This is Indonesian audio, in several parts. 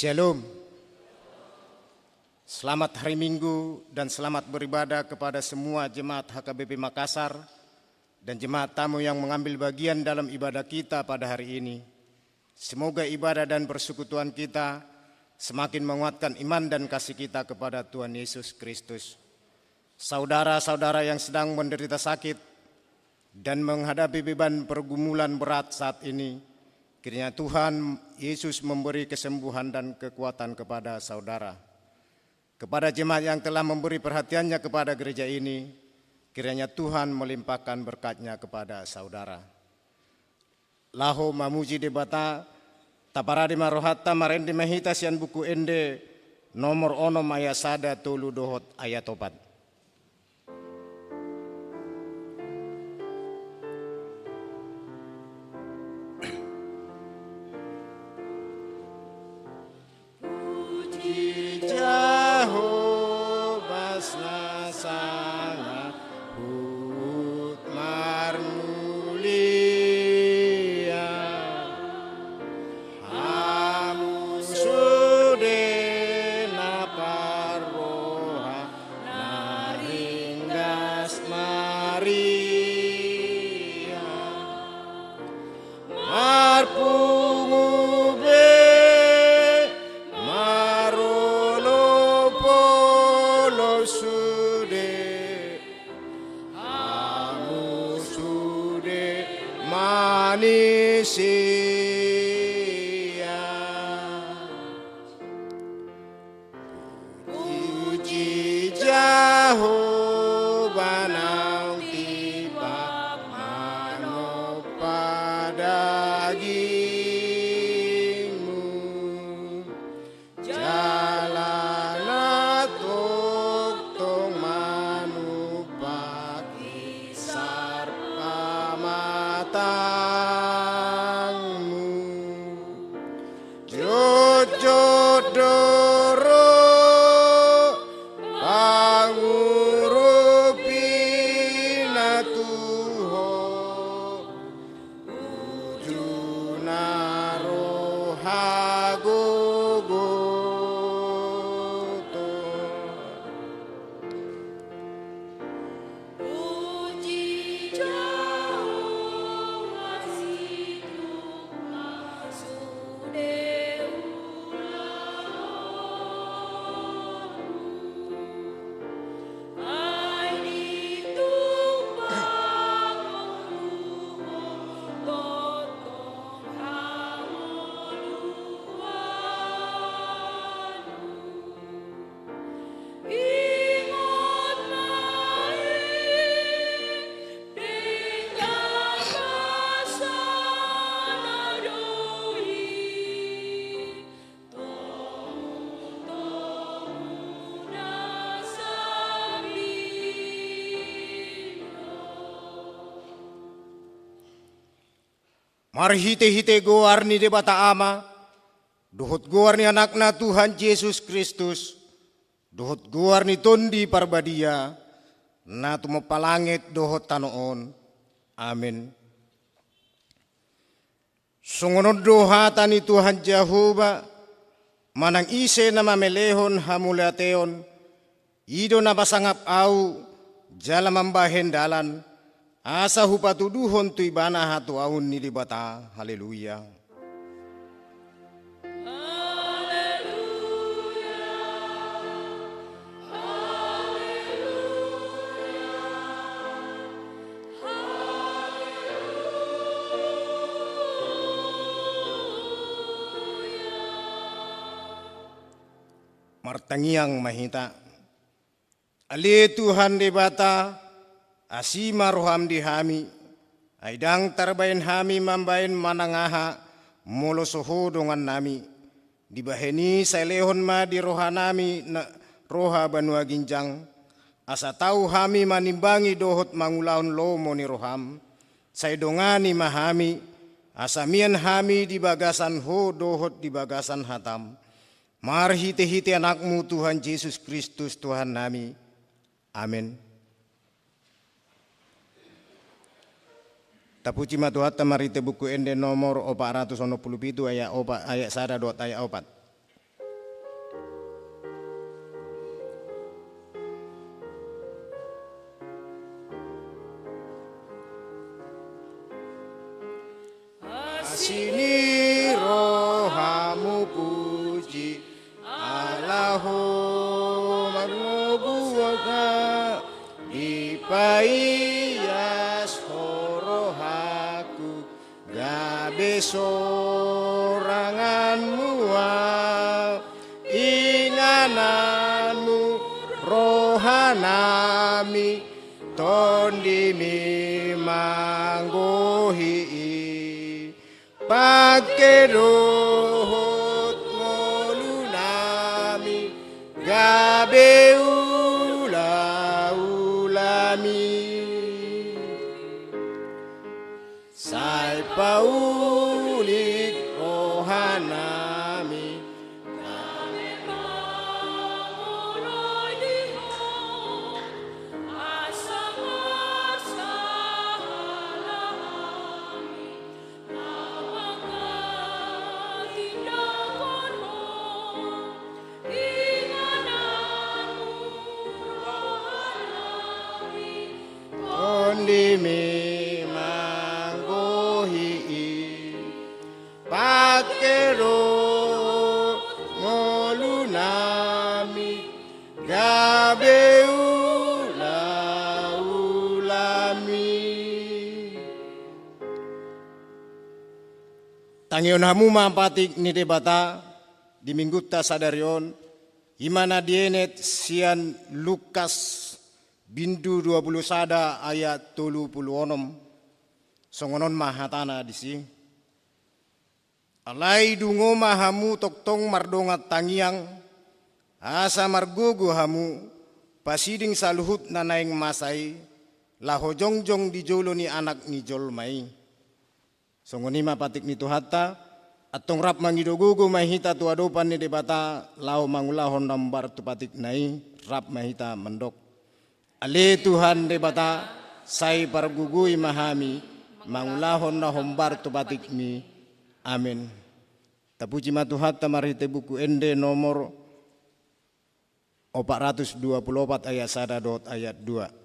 Shalom. Selamat hari Minggu dan selamat beribadah kepada semua jemaat HKBP Makassar dan jemaat tamu yang mengambil bagian dalam ibadah kita pada hari ini. Semoga ibadah dan persekutuan kita semakin menguatkan iman dan kasih kita kepada Tuhan Yesus Kristus. Saudara-saudara yang sedang menderita sakit dan menghadapi beban pergumulan berat saat ini, kiranya Tuhan Yesus memberi kesembuhan dan kekuatan kepada saudara. Kepada jemaat yang telah memberi perhatiannya kepada gereja ini, kiranya Tuhan melimpahkan berkat-Nya kepada saudara. Laho mamuji debata, taparade marohata marendi mahita sian buku ende nomor onom ayat sada tolu dohot ayat opat. Mari hite-hite goarni debata ama, dohot goarni anakna Tuhan Yesus Kristus, dohot goarni tondi parbadia, na tumapalangit dohot tanoon. Amin. Sungunod dohata ni Tuhan Jehovah, manang ise na mamelehon hamulateon, ido na pasangap au, jala mambahen dalan, asa hupatuduhon tu ibana hatu aun nilibata. Haleluya. Martangiang mahita. Ali Tuhan debata, asima roham di hami, aidang tarbain hami mambain manangaha, molo soho dongan nami, dibaheni sailehon ma di roha nami na roha banua ginjang, asa tau hami manimbangi dohot mangulaon lomo ni roham, saidongani mahami, asa mian hami di bagasan ho dohot di bagasan hatam, marhite-hite anakmu Tuhan Yesus Kristus Tuhan nami. Amin. Tapuci matuhatta marite buku ende nomor 497 ayat 1 ayat 4. sini rohamu puji Allahumma nubuwaka ipaias horohaku gabe soranganmu ingananmu rohanami tondimi manggohi pakai rohot molunami gabe ulami sai paulik rohanami ondimi manggohi pakero ngolunami gabe ulami tangion hamu mampatik ni debata di minggu ta sadarion imana dienet sian Lukas bindu 20 sada ayat 36 songonon mahatana disi alai dungo mahamu toktong mardongat tangiang asa margogo hamu pasiding saluhut nanaing masai laho jongjong di jolo ni anak ni jolmai songonima patik ni tuhata atong rap mangidogogo mahita tuadopan ni debata lao mangulahon nambar tu patik nai rap mahita mendok ale Tuhan debata sai pargugui mahami mangulahon na hombar tu batik mi amin tapuji matuhat tamarite buku ende nomor 424 ayat 1 ayat 2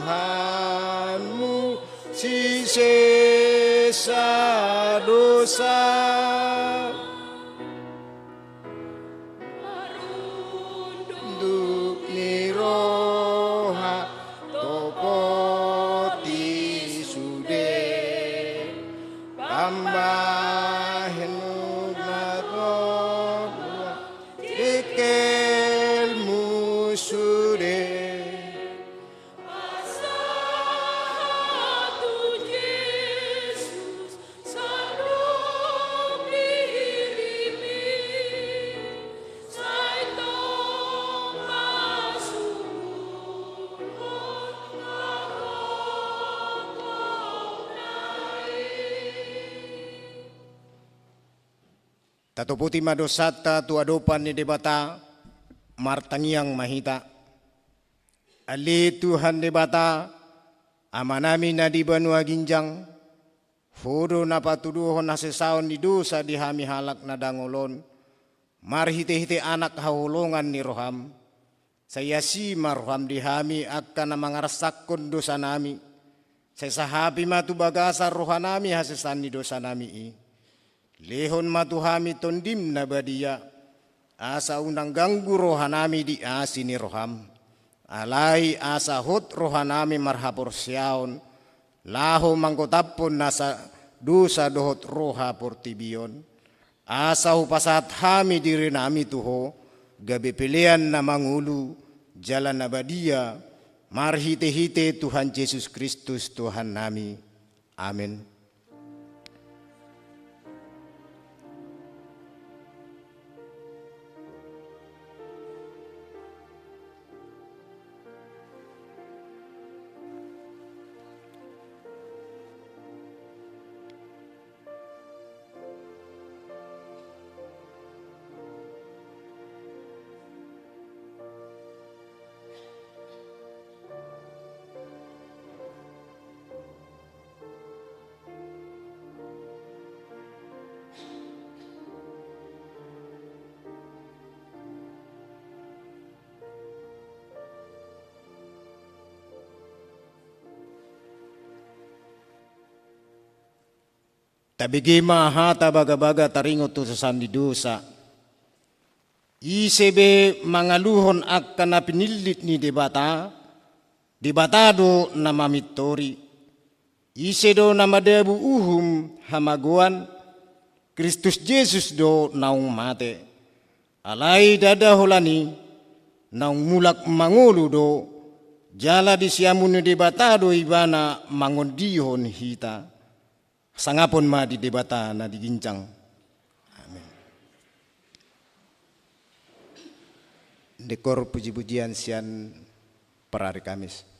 Tuhanmu sisa dosa duk niroha topoti sude tambahin umat dikelmu sude Tatoputi madosata tuadopan ni debata martangiang mahita. Ali Tuhan debata amanami na di banua ginjang. Fodo na patuduhon na sesaon di dosa di hami halak na dangolon. Marhite-hite anak hahulungan ni roham. Saya si marham di hami akan na mangarasakon dosa nami. Saya sahabi matu bagasa rohanami hasesan ni dosa nami Lehon matuhami tondim na badia, asa unang ganggu rohanami di asini roham. Alai asa hot rohanami marhapor siaon, laho manggotapon nasa dosa dohot roha portibion. Asa hupasat hami diri nami tuho, gabe pilihan na mangulu, jalan na badia, marhite-hite Tuhan Yesus Kristus Tuhan nami. Amin. tabigima hata baga-baga taringo tu sasandi dosa. Isebe mangaluhon akan na pinilit ni debatado na mamitori. Isedo na madebu hamaguan, Kristus Jesus do naung mate. Alay dadaholani, naung mulak mangulu do, jala di siamun ni debatado ibana mangondihon hita. Sangapon ma di debata na digincang. Dekor puji-pujian sian per hari Kamis.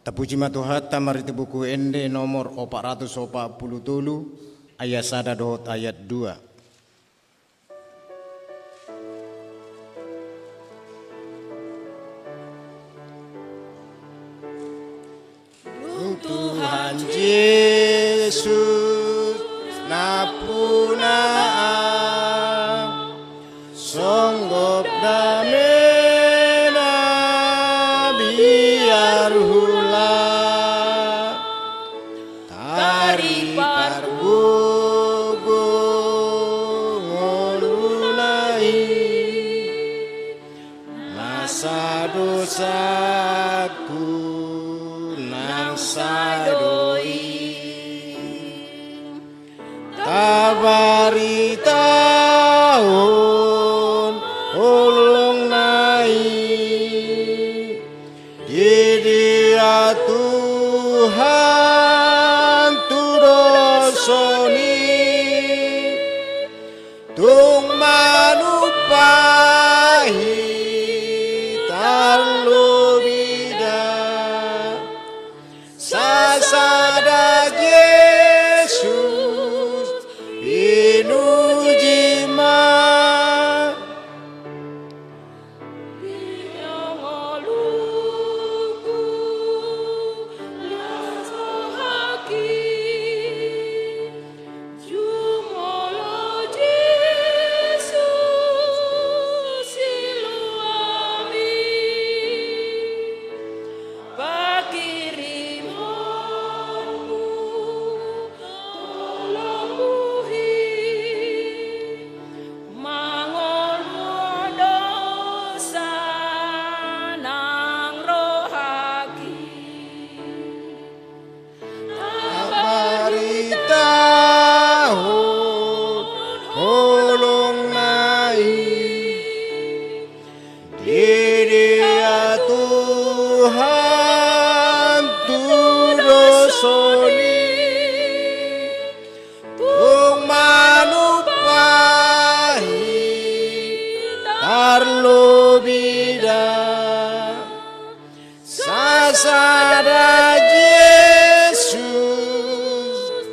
Tapuji matuhata mariti buku ende nomor 447 ayat sada dohot ayat 2. Tuhan Yesus napunaan songgok damena biar hula tari pargogo ngolunai nasa dosaku sadoi tabari tahun ulung naik dia Tuhan tudosoni tung manupahi sada Yesus pinujima Pinyongoluku lasohaki Jumolo Yesus siluami Pakirimu Tuhan tudosoni tung manupahi tarlobida sasada Yesus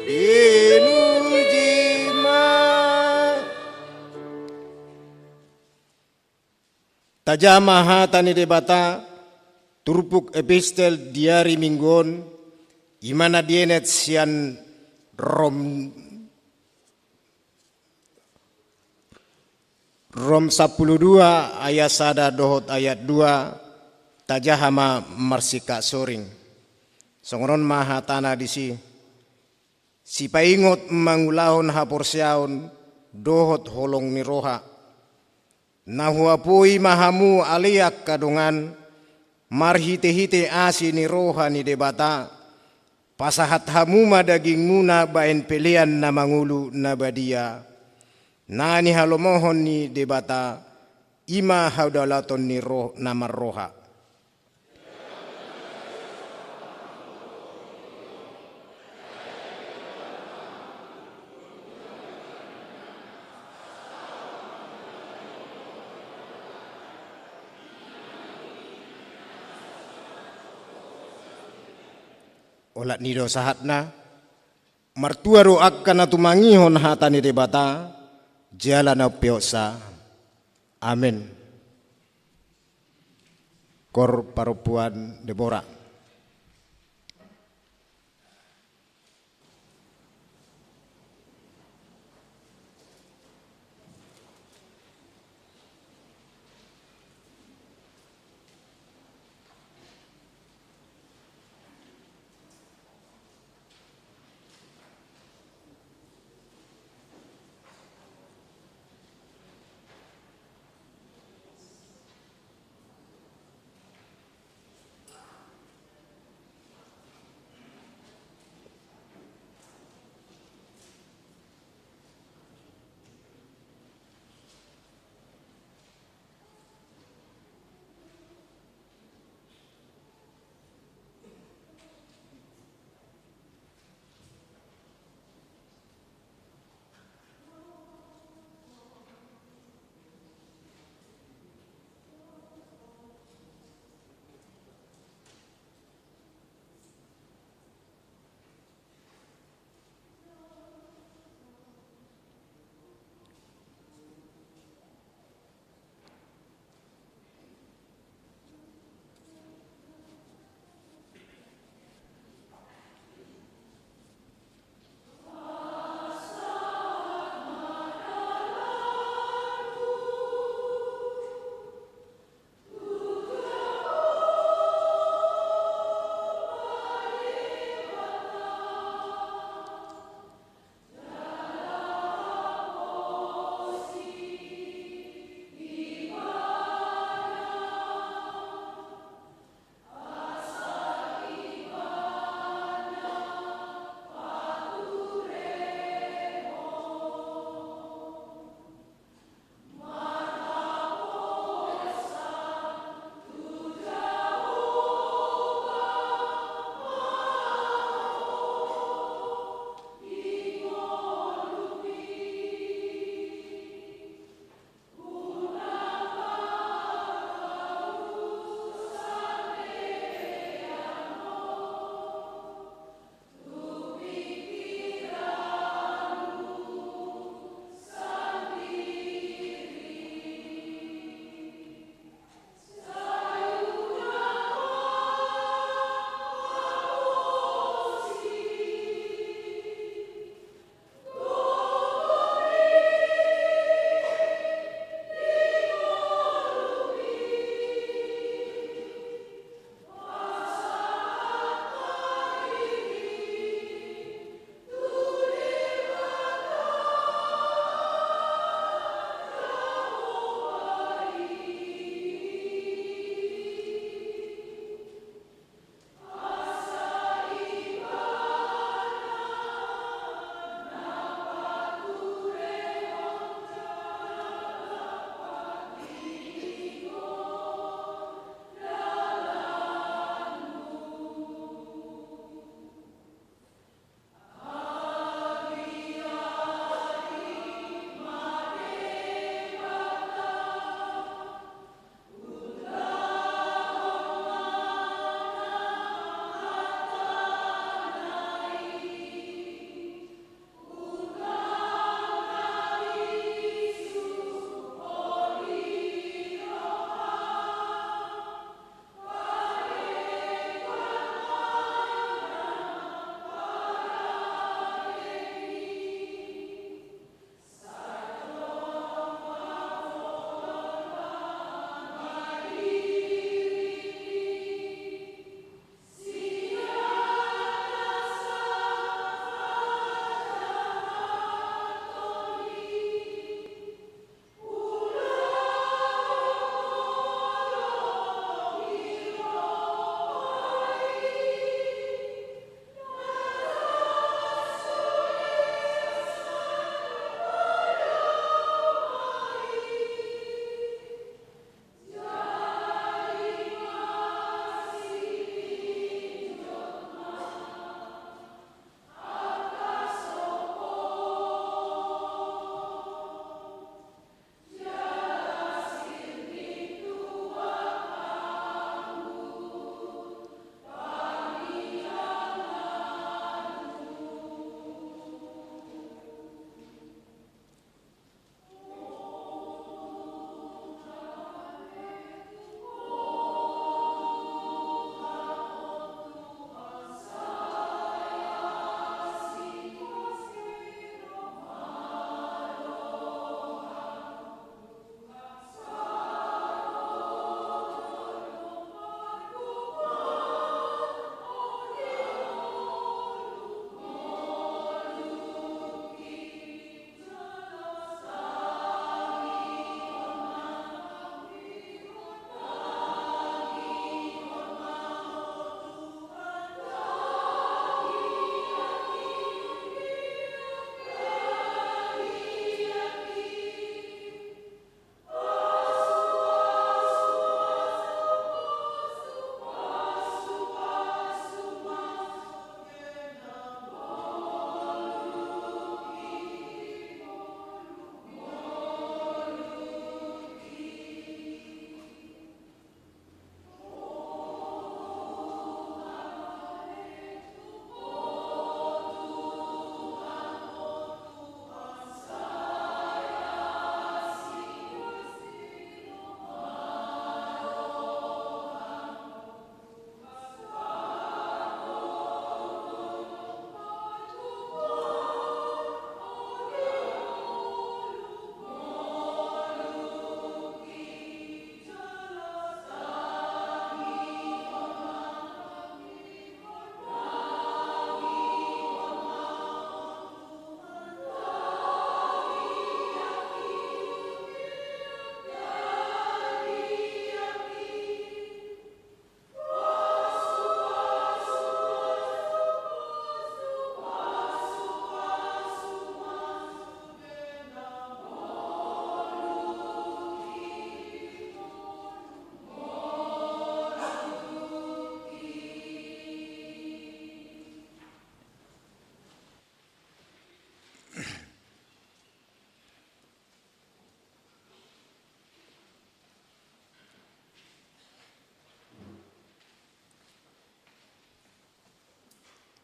pinujima tajamaha tani debata turpuk epistel diari minggon imana dienet sian rom 12 ayat sada dohot ayat 2 tajahama marsika soring songoron maha tanah disi si paingot mangulahon haporsiaon dohot holong ni roha nahuapui mahamu aliak kadungan marhite-hite asi ni roha ni debata pasahat hamuma daging muna baen pelian na mangulu na badia nani halomohon ni debata ima haudalaton ni roh nama roha olat nido sahatna martua roak kana tumangihon hatani debata jalana piosa amin kor parupuan Deborah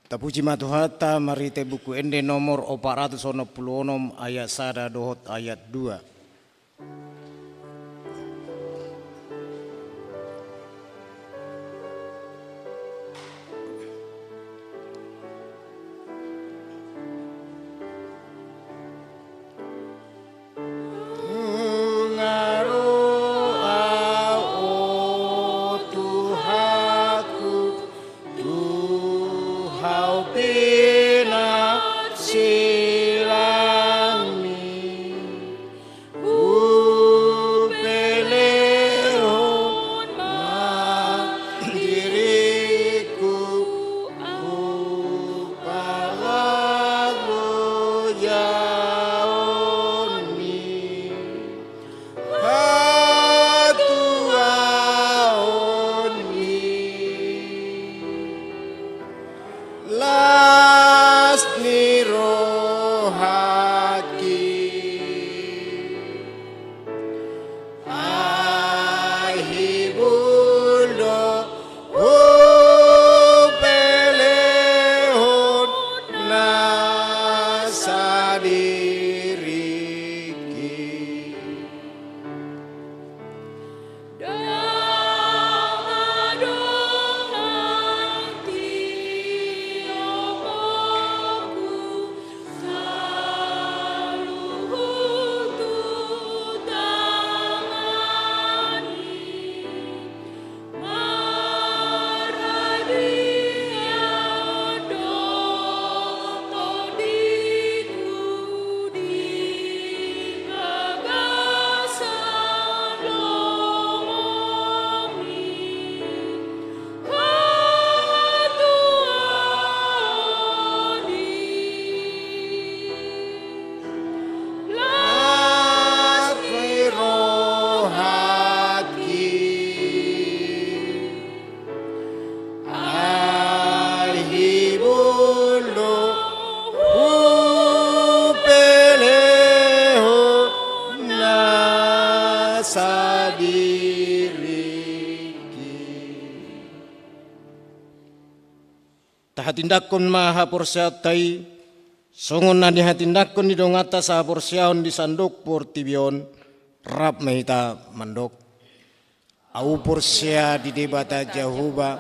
Tapuji matuhata marite buku ende nomor 466 ayat sada dohot ayat 2. Hatindakon maha porsiatai songon na dihatindakon di dongata sa porsiaon di sandok portibion rap mehita mandok au porsia di debata Jehovah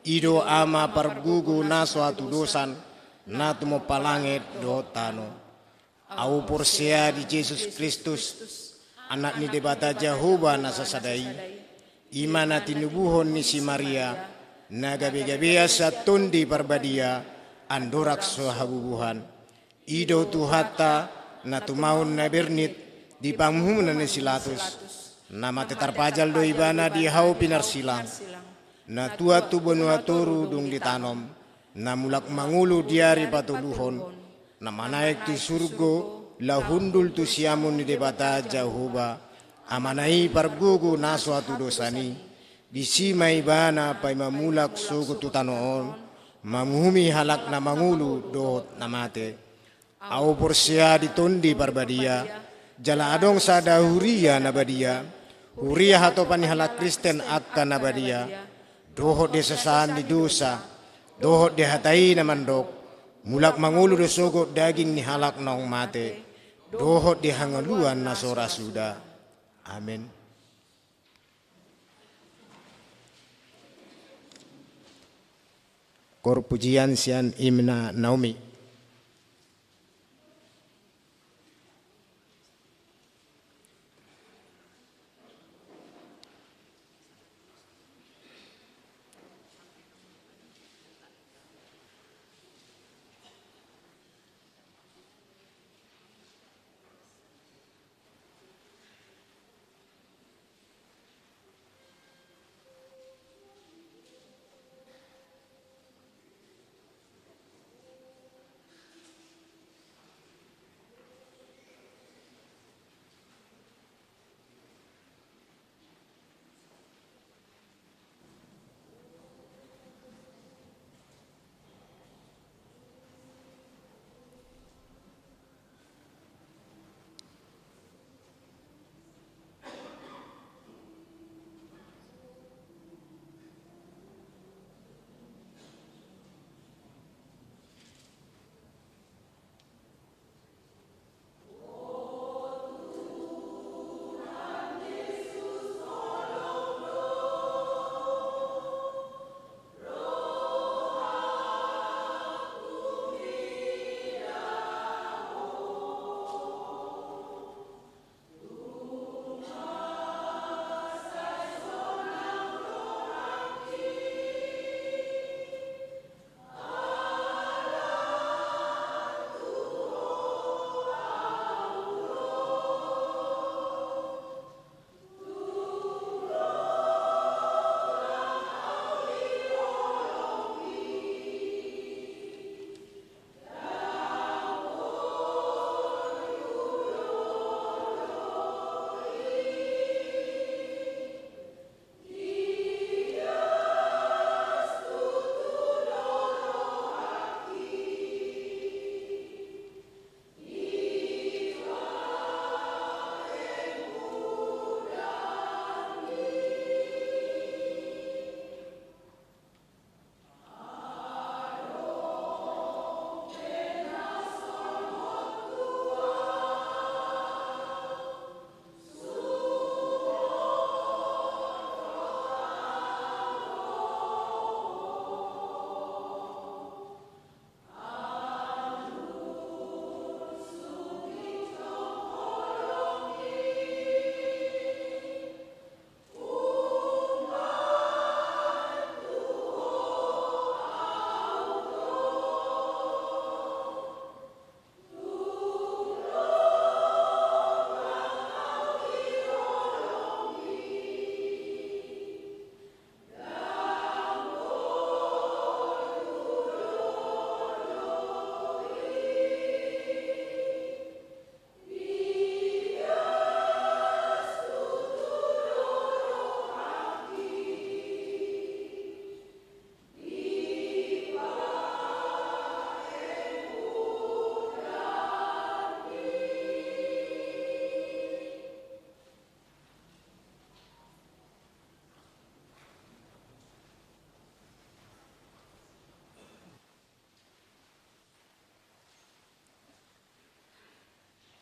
ido ama pargugu na suatu dosan na tumo palangit do tano au porsia di Yesus Kristus anak ni debata Jehovah na sasadai imana tinubuhon ni si Maria na gabi-gabi sa tundi parbadia andorak so habubuhan ido tuhata na tumahon na bernit di pangmunan ni silatus na matetarpajal do ibana di hau pinarsilang na tua tu benua toru dung ditanom na mulak mangulu diari patuluhon na manaik tu surgo la hundul tu siamun ni debata Jehovah amanai pargugu na suatu dosani di simai bana pai mamulak suku tutanoon mamuhumi halak na mangulu dohot na mate au porsia di tondi parbadia jala adong sada huria na badia huria hatopan halak Kristen akka na badia dohot de sasaan di dosa dohot de hatai na mandok mulak mangulu do suku daging ni halak nong mate dohot de hangaluan na sora suda amin. Kor pujian sian Imna Naomi.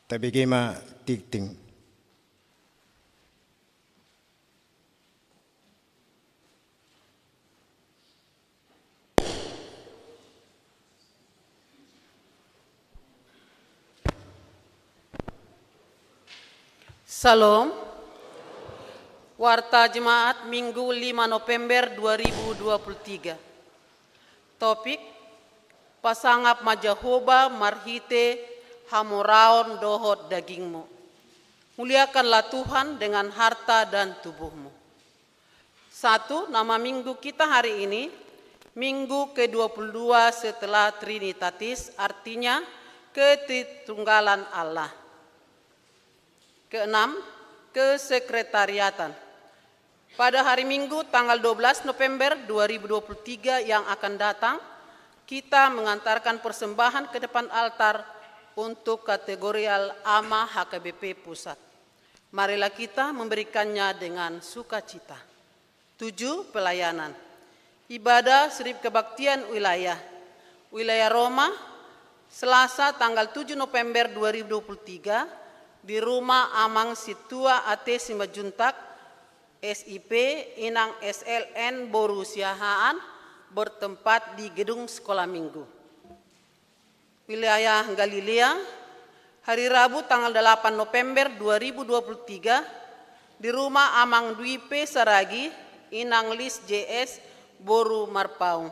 tabigema tigting. Salam. Warta Jemaat Minggu 5 November 2023. Topik: Pasangap majahoba marhite hamoraon dohot dagingmu. Muliakanlah Tuhan dengan harta dan tubuhmu. 1. Nama minggu kita hari ini, Minggu ke-22 setelah Trinitatis, artinya Ketritunggalan Allah. Keenam, kesekretariatan. Pada hari Minggu tanggal 12 November 2023 yang akan datang, kita mengantarkan persembahan ke depan altar untuk kategorial AMA HKBP Pusat. Marilah kita memberikannya dengan sukacita. 7. Pelayanan. Ibadah Serip Kebaktian Wilayah Roma, Selasa tanggal 7 November 2023 di Rumah Amang Situa AT Simbajuntak SIP Inang SLN Borusiahaan bertempat di gedung sekolah minggu. Wilayah Galilea, hari Rabu tanggal 8 November 2023 di Rumah Amang Dwi P. Saragi Inang Lis JS Boru Marpaung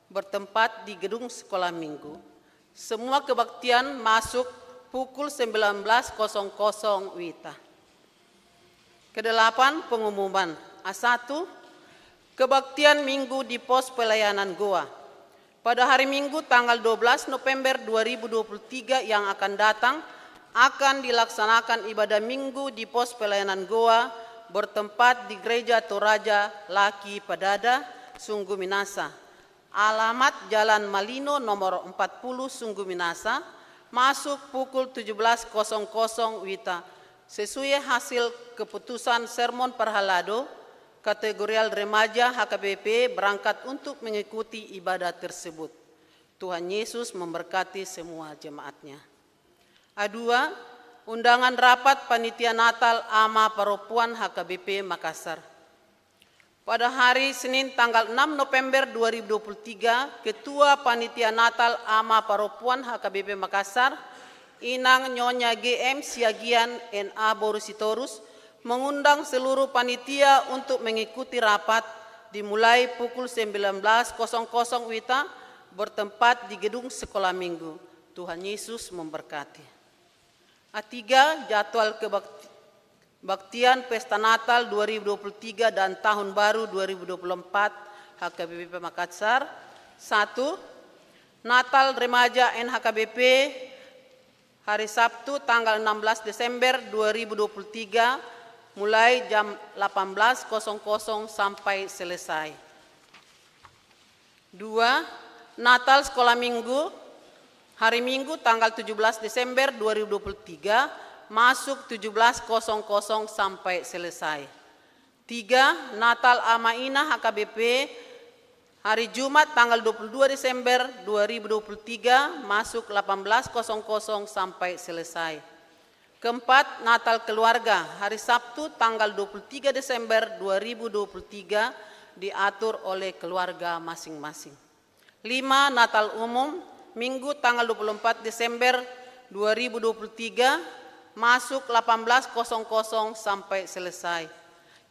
bertempat di gedung sekolah minggu. Semua kebaktian masuk pukul 19.00 WITA. Kedelapan, pengumuman. A1, kebaktian minggu di pos pelayanan Goa. Pada hari Minggu tanggal 12 November 2023 yang akan datang, akan dilaksanakan ibadah minggu di pos pelayanan Goa bertempat di Gereja Toraja Laki Padada, Sungguh Minasa. Alamat Jalan Malino nomor 40 Sungguh Minasa, masuk pukul 17.00 WITA. Sesuai hasil keputusan sermon Parhalado, kategorial remaja HKBP berangkat untuk mengikuti ibadah tersebut. Tuhan Yesus memberkati semua jemaatnya. A2, undangan rapat panitia Natal AMA Paropuan HKBP Makassar. Pada hari Senin tanggal 6 November 2023, Ketua Panitia Natal AMA Paropuan HKBP Makassar, Inang Nyonya GM Siagian NA Borusitorus mengundang seluruh panitia untuk mengikuti rapat dimulai pukul 19.00 WITA bertempat di gedung sekolah minggu. Tuhan Yesus memberkati. A3, jadwal kebaktian Pesta Natal 2023 dan Tahun Baru 2024 HKBP Makassar. 1. Natal Remaja NHKBP hari Sabtu tanggal 16 Desember 2023 mulai jam 18.00 sampai selesai. 2. Natal Sekolah Minggu hari Minggu tanggal 17 Desember 2023 masuk 17.00 sampai selesai. 3. Natal Amaina HKBP hari Jumat tanggal 22 Desember 2023 masuk 18.00 sampai selesai. Keempat, Natal Keluarga hari Sabtu tanggal 23 Desember 2023 diatur oleh keluarga masing-masing. 5. Natal Umum Minggu tanggal 24 Desember 2023 masuk 18.00 sampai selesai.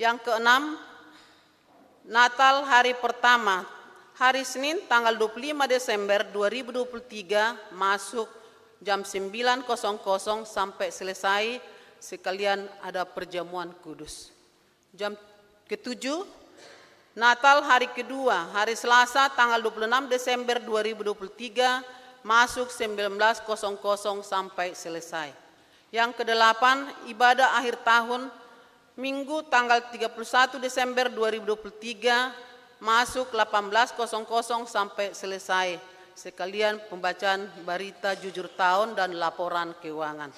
Yang keenam, Natal hari pertama hari Senin tanggal 25 Desember 2023 masuk jam 9.00 sampai selesai, sekalian ada perjamuan kudus. Jam ketujuh, Natal hari kedua hari Selasa tanggal 26 Desember 2023 masuk 19.00 sampai selesai. Yang kedelapan, ibadah akhir tahun Minggu tanggal 31 Desember 2023 masuk 18.00 sampai selesai, sekalian pembacaan berita jujur tahun dan laporan keuangan.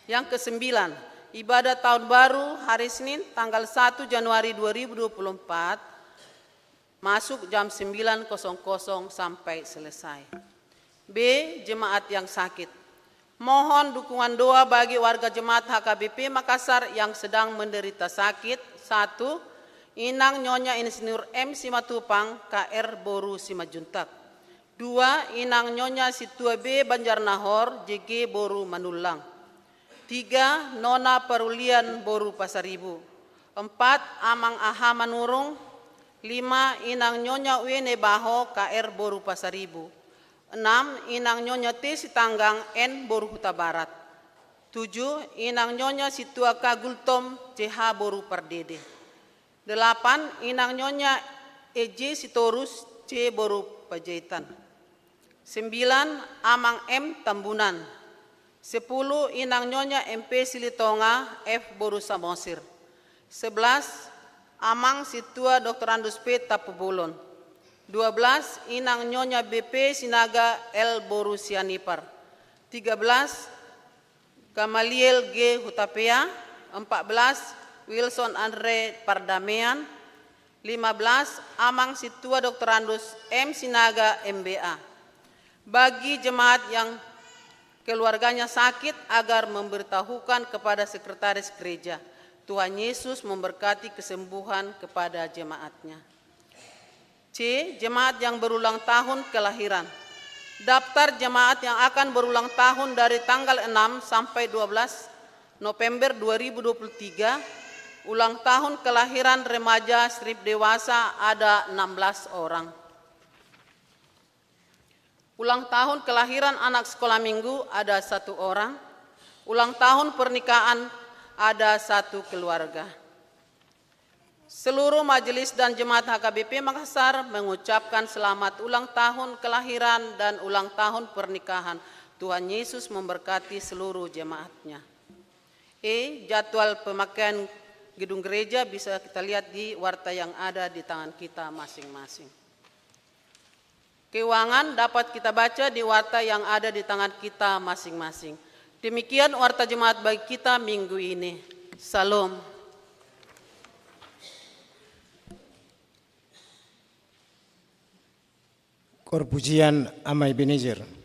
Yang kesembilan, ibadah tahun baru hari Senin tanggal 1 Januari 2024 masuk jam 9.00 sampai selesai. B. Jemaat yang sakit. Mohon dukungan doa bagi warga jemaat HKBP Makassar yang sedang menderita sakit. 1. Inang Nyonya Insinyur M. Simatupang, KR Boru Simajuntak. 2. Inang Nyonya Situa B. Banjarnahor, JG Boru Manulang. 3. Nona Parulian Boru Pasaribu. 4. Amang Aha Manurung. 5. Inang Nyonya Uene Baho, KR Boru Pasaribu. 6. Inang Nyonya T. Sitanggang N. Boru Huta Barat. 7. Inang Nyonya Situa Kagultom, CH Boru Pardede. 8. Inang Nyonya EJ Sitorus, C. Boru Pajaitan. 9. Amang M. Tambunan. 10. Inang Nyonya MP Silitonga, F. Boru Samosir. 11. Amang Situa Dr. Andus P. Tapubulon. 12. Inang Nyonya BP Sinaga L. Boru Sianipar. 13. Gamaliel G. Hutapea. 14. Wilson Andre Pardamean. 15. Amang Situa Dr. Andus M. Sinaga MBA. Bagi jemaat yang keluarganya sakit agar memberitahukan kepada sekretaris gereja. Tuhan Yesus memberkati kesembuhan kepada jemaatnya. C. Jemaat yang berulang tahun kelahiran. Daftar jemaat yang akan berulang tahun dari tanggal 6 sampai 12 November 2023. Ulang tahun kelahiran remaja strip dewasa ada 16 orang. Ulang tahun kelahiran anak sekolah minggu ada 1 orang. Ulang tahun pernikahan ada 1 keluarga. Seluruh majelis dan jemaat HKBP Makassar mengucapkan selamat ulang tahun kelahiran dan ulang tahun pernikahan. Tuhan Yesus memberkati seluruh jemaatnya. E. Jadwal pemakaian gedung gereja bisa kita lihat di warta yang ada di tangan kita masing-masing. Keuangan dapat kita baca di warta yang ada di tangan kita masing-masing. Demikian warta jemaat bagi kita minggu ini. Salam. Kor pujian Amai Ebenezer.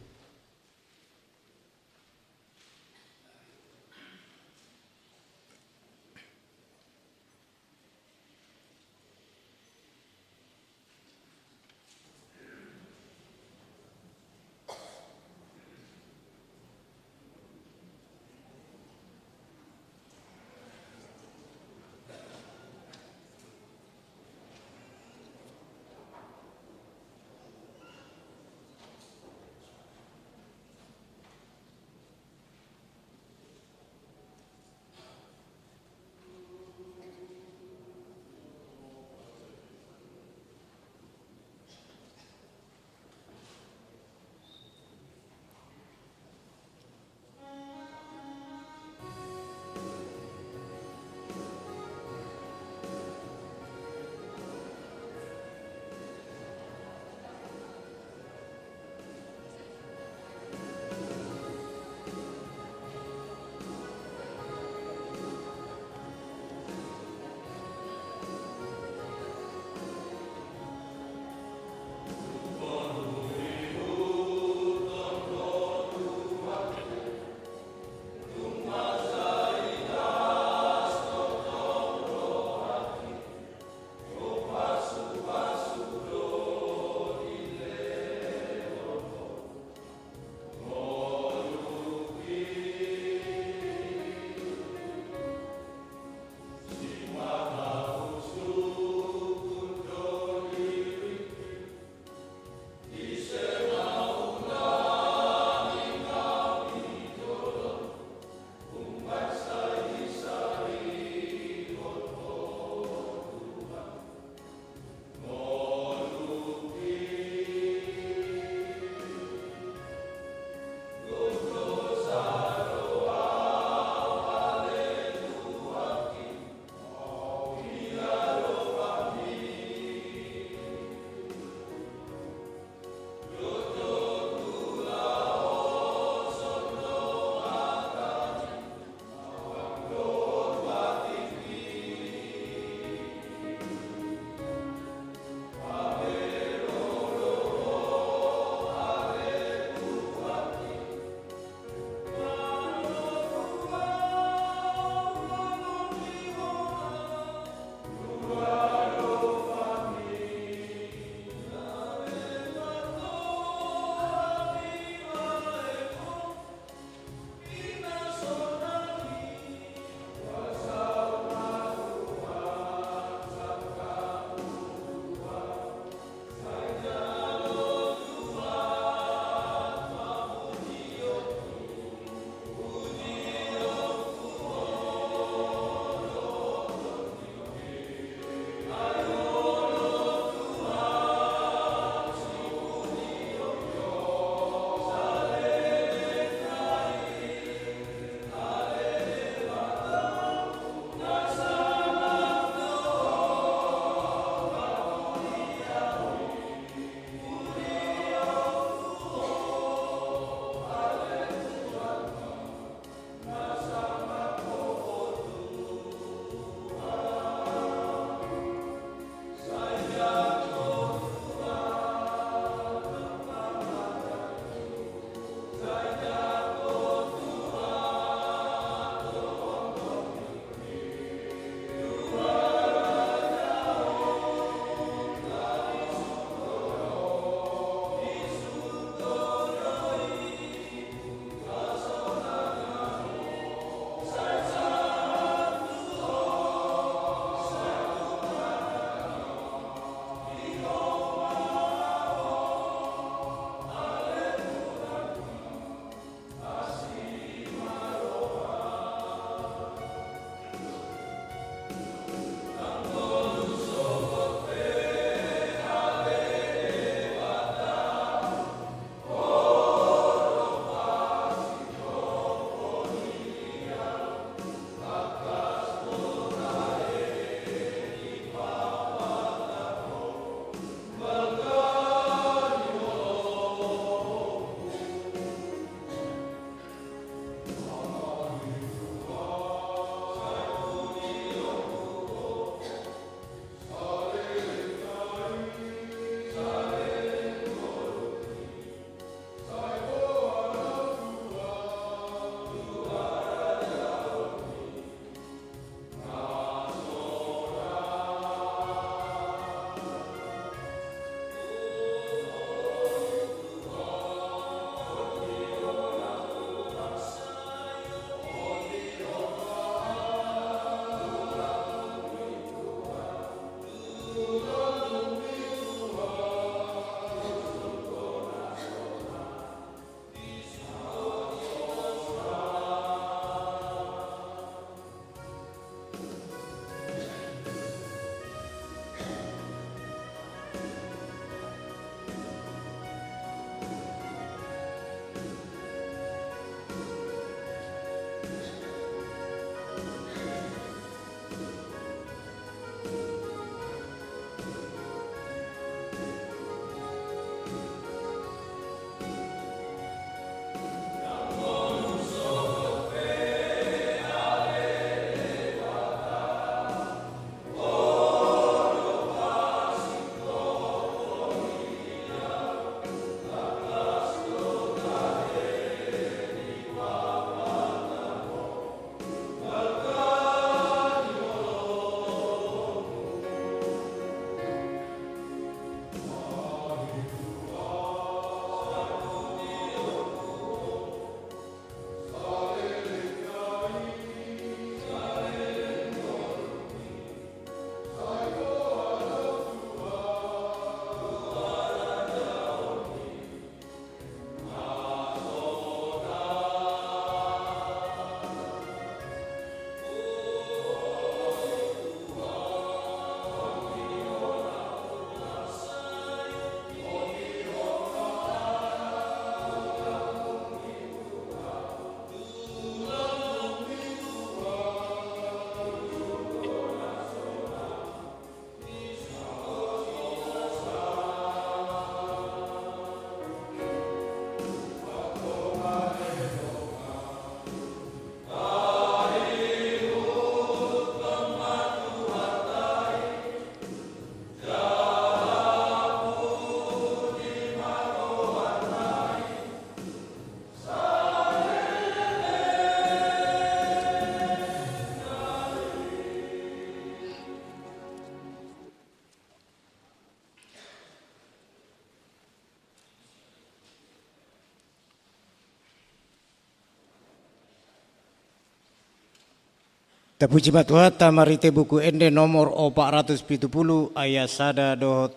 Tapuji matuhata marite buku ende nomor 470 ayat sada dohot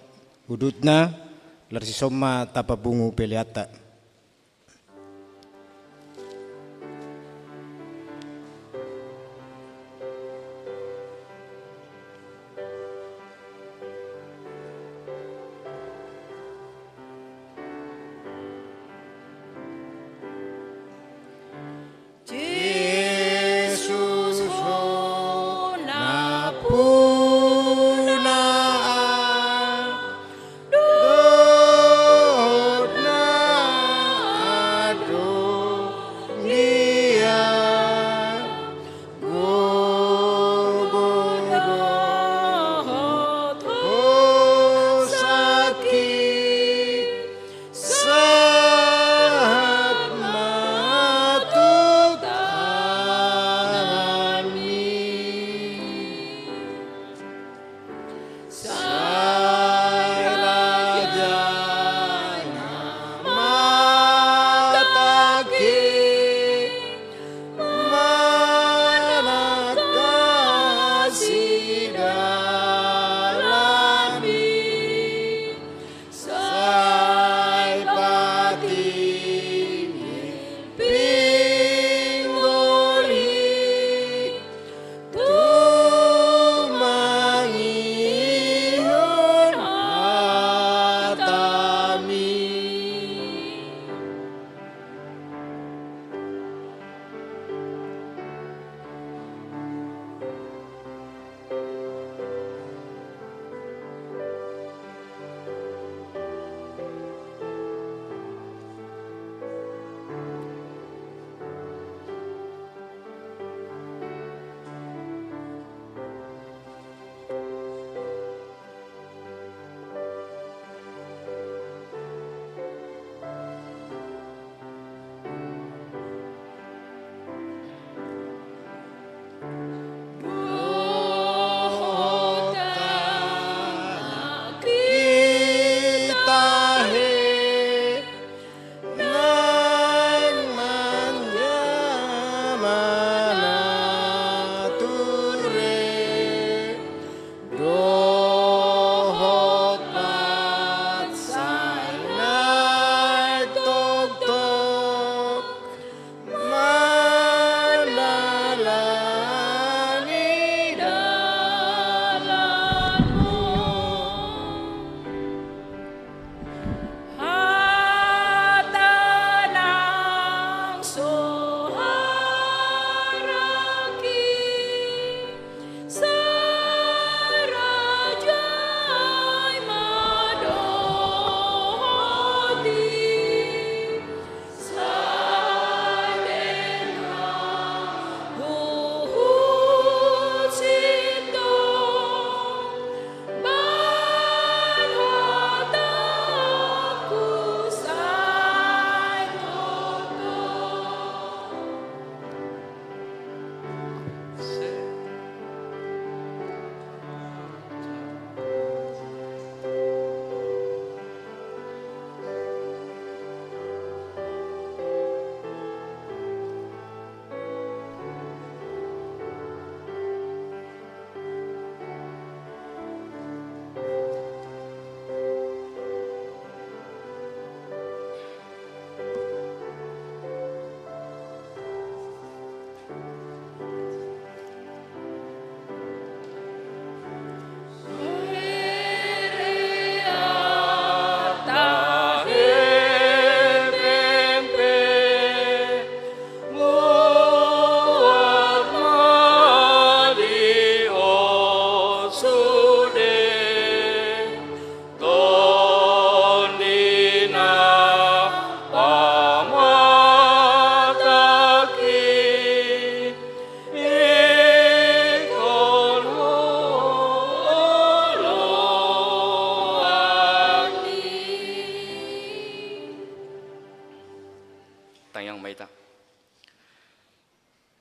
hudutna larsi soma tapa bungu peliata.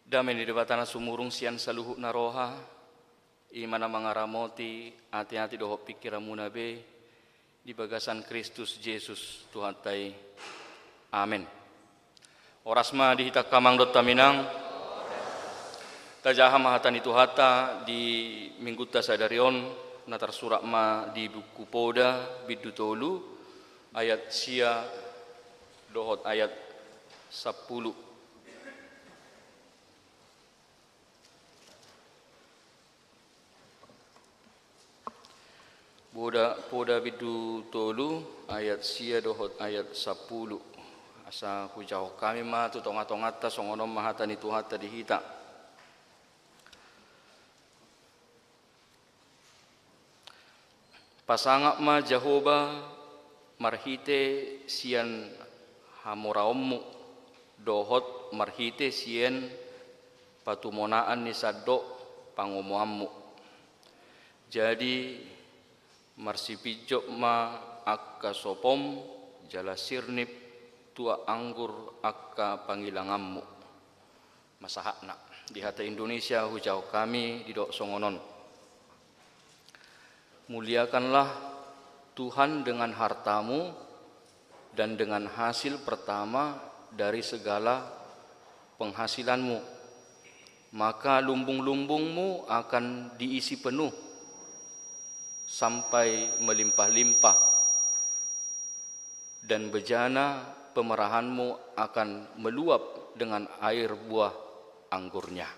Damai di debatana sumurung sian saluhu naroha, imana mangaramoti hati-hati doho pikiramuna be di bagasan Kristus Yesus Tuhan tai. Amin. Orasma dihitak kamang dot taminang. Tajaha mahatan itu hata di minggu tasadarion natar surat ma di buku poda bidu tolu ayat sia dohot ayat 10. Poda bidu tolu ayat sia dohot ayat 10. Asa hujau kami ma tu tonga-tongata songonom mahatan itu hata dihita. Pasangak ma Jehoba marhite sian hamoraommu dohot marhite sien patumonaan ni saddo pangomoammu. Jadi marsipijok ma akka sopom jala sirnip tua anggur akka panggilangammu. Masahakna di hata Indonesia hujau kami di dok songonon. Muliakanlah Tuhan dengan hartamu dan dengan hasil pertama dari segala penghasilanmu. Maka lumbung-lumbungmu akan diisi penuh sampai melimpah-limpah. Dan bejana pemerahanmu akan meluap dengan air buah anggurnya.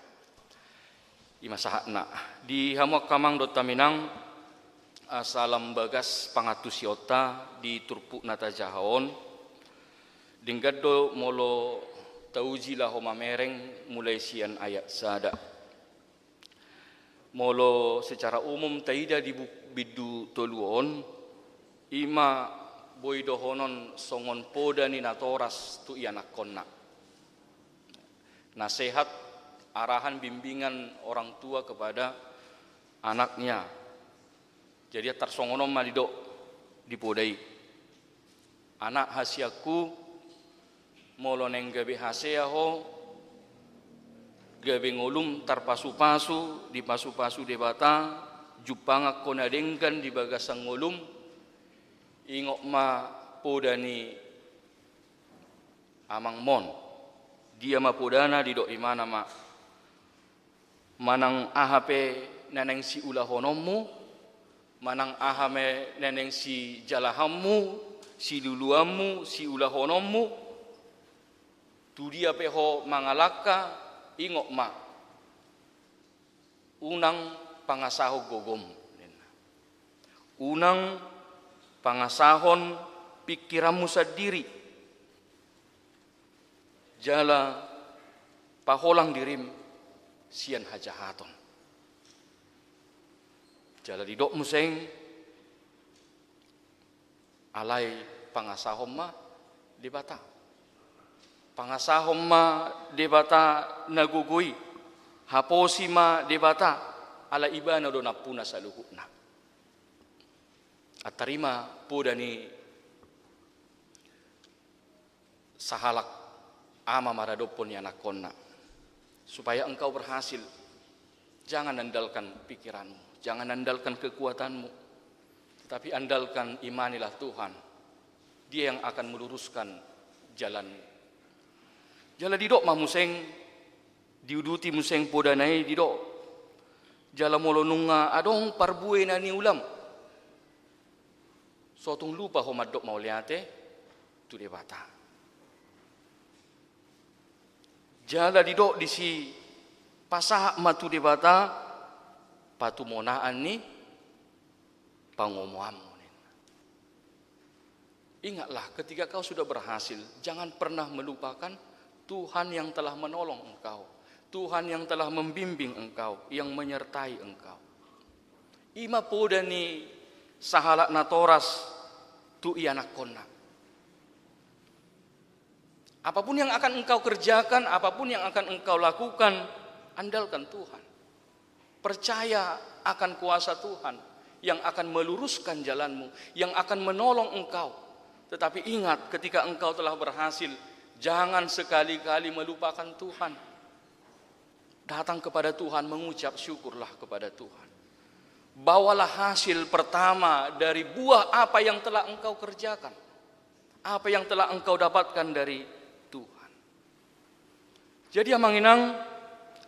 Imasahakna di hamuak kamang dota minang salam bagas pangatusiota di turpu nata jahaon dinggado molo tauji lah homa mereng mulai sian ayat sada molo secara umum taida di bidu toluon ima boidohonon songon poda ni natoras tu ianak konna nasihat arahan bimbingan orang tua kepada anaknya. Jadi tarsongonom malidok dipodai. Anak hasiaku molo neng gabe haseaho gabe ngolum tarpasu-pasu di pasu-pasu debata jupanga konadengkan di bagasang ngolum ingok ma podani amang mon dia ma podana di dok imana ma manang ahape naneng si ulahonommu manang ahame neneng si jalahammu, si luluammu, si ulahonommu, tu dia peho mangalaka ingok ma, unang pangasaho gogom, unang pangasahon pikiranmu sendiri, jala paholang dirim sian hajahaton. Jala di dok museng alai pangasahom ma debata. Pangasahom ma debata nagugui. Haposi ma debata ala ibana do napuna saluhukna. At tarima podani sahalak ama maradopon ya nakonna. Supaya engkau berhasil, jangan andalkan pikiranmu. Jangan andalkan kekuatanmu, tapi andalkan imanilah Tuhan. Dia yang akan meluruskan jalanmu. Jala didok mah museng, diuduti museng podanai didok. Jala molo nunga adong parbue nani ulam. Sotung lupa homadok mau liate, tu debata. Jala didok disi pasah matu debata. Patumonaan ni pangomoammu. Ingatlah ketika kau sudah berhasil, jangan pernah melupakan Tuhan yang telah menolong engkau, Tuhan yang telah membimbing engkau, yang menyertai engkau. Ima podani sahalak natoras tu ianak konna. Apapun yang akan engkau kerjakan, apapun yang akan engkau lakukan, andalkan Tuhan. Percaya akan kuasa Tuhan yang akan meluruskan jalanmu, yang akan menolong engkau. Tetapi ingat ketika engkau telah berhasil, jangan sekali-kali melupakan Tuhan. Datang kepada Tuhan, mengucap syukurlah kepada Tuhan. Bawalah hasil pertama dari buah apa yang telah engkau kerjakan. Apa yang telah engkau dapatkan dari Tuhan. Jadi amanginang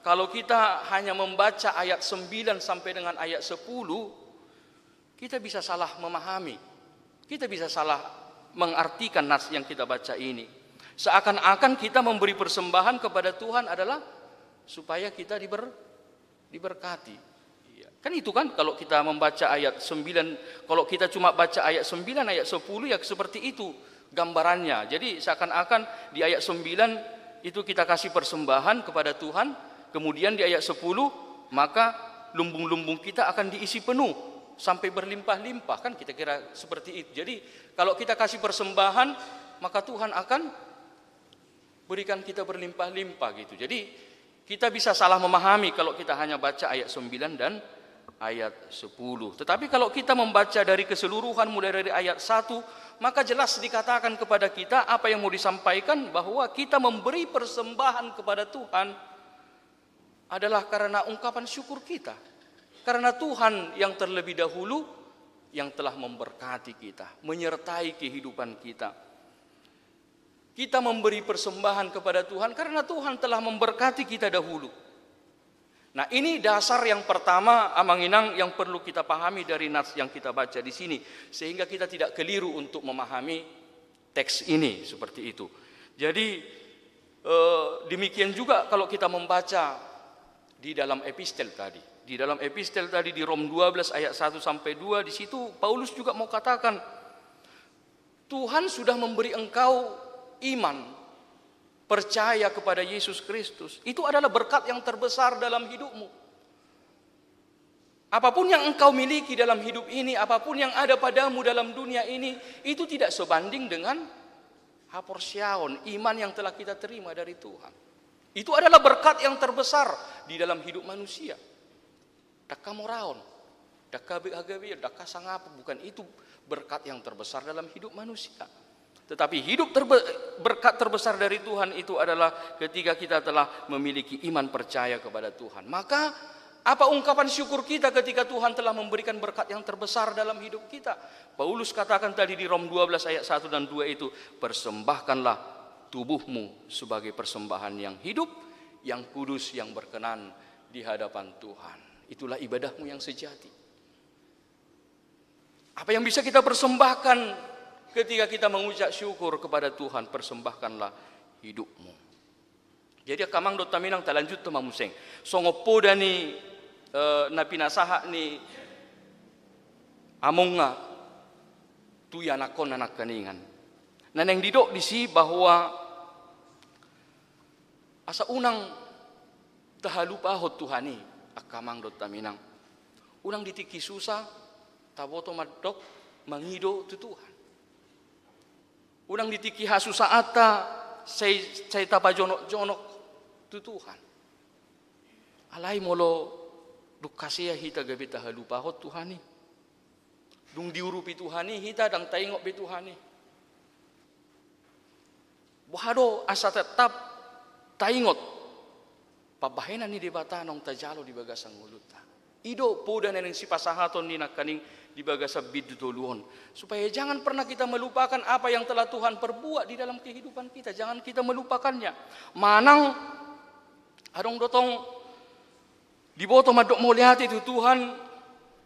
kalau kita hanya membaca ayat 9 sampai dengan ayat 10, kita bisa salah memahami. Kita bisa salah mengartikan nas yang kita baca ini. Seakan-akan kita memberi persembahan kepada Tuhan adalah supaya kita diberkati. Iya. Kan itu kan kalau kita membaca ayat 9, kalau kita cuma baca ayat 9, ayat 10 ya seperti itu gambarannya. Jadi seakan-akan di ayat 9 itu kita kasih persembahan kepada Tuhan, kemudian di ayat 10 maka lumbung-lumbung kita akan diisi penuh sampai berlimpah-limpah, kan kita kira seperti itu. Jadi kalau kita kasih persembahan maka Tuhan akan berikan kita berlimpah-limpah gitu. Jadi kita bisa salah memahami kalau kita hanya baca ayat 9 dan ayat 10. Tetapi kalau kita membaca dari keseluruhan mulai dari ayat 1, maka jelas dikatakan kepada kita apa yang mau disampaikan, bahwa kita memberi persembahan kepada Tuhan adalah karena ungkapan syukur kita. Karena Tuhan yang terlebih dahulu yang telah memberkati kita, menyertai kehidupan kita. Kita memberi persembahan kepada Tuhan karena Tuhan telah memberkati kita dahulu. Nah, ini dasar yang pertama, Amanginang, yang perlu kita pahami dari nas yang kita baca di sini, sehingga kita tidak keliru untuk memahami teks ini seperti itu. Jadi demikian juga kalau kita membaca di dalam epistel tadi. Di dalam epistel tadi di Rom 12 ayat 1 sampai 2, di situ Paulus juga mau katakan, Tuhan sudah memberi engkau iman, percaya kepada Yesus Kristus. Itu adalah berkat yang terbesar dalam hidupmu. Apapun yang engkau miliki dalam hidup ini, apapun yang ada padamu dalam dunia ini, itu tidak sebanding dengan haporsiaon, iman yang telah kita terima dari Tuhan. Itu adalah berkat yang terbesar di dalam hidup manusia. Daka moraon, daka beagawi, daka sangapa, bukan itu berkat yang terbesar dalam hidup manusia. Tetapi berkat terbesar dari Tuhan itu adalah ketika kita telah memiliki iman percaya kepada Tuhan. Maka apa ungkapan syukur kita ketika Tuhan telah memberikan berkat yang terbesar dalam hidup kita? Paulus katakan tadi di Rom 12 ayat 1 dan 2 itu, persembahkanlah tubuhmu sebagai persembahan yang hidup, yang kudus, yang berkenan di hadapan Tuhan. Itulah ibadahmu yang sejati. Apa yang bisa kita persembahkan ketika kita mengucap syukur kepada Tuhan? Persembahkanlah hidupmu. Jadi akamang do taminang talanjut to mamuseng. Songopo dani napinasaha ni amonga tu yanakon anak kaningan. Naneng didok disi bahwa asa unang tahalupa hot Tuhani. Akamang dot taminang unang ditiki susah taboto madok mangido tu Tuhan. Unang ditiki hasusa ata say tapa jonok tu Tuhan. Alai molo dukasiya hita gabi tahalupa hot Tuhani. Dung diurupi Tuhani hita dang taingok be Tuhani. Buhado asa tetap taingot pabahenan ni debata nong tajalo di bagasang nguluta. Ido po dan yang si pasahaton ni nakaning di bagasa bidutuluhon. Supaya jangan pernah kita melupakan apa yang telah Tuhan perbuat di dalam kehidupan kita. Jangan kita melupakannya. Manang adong dotong di boto madok mo lihat itu Tuhan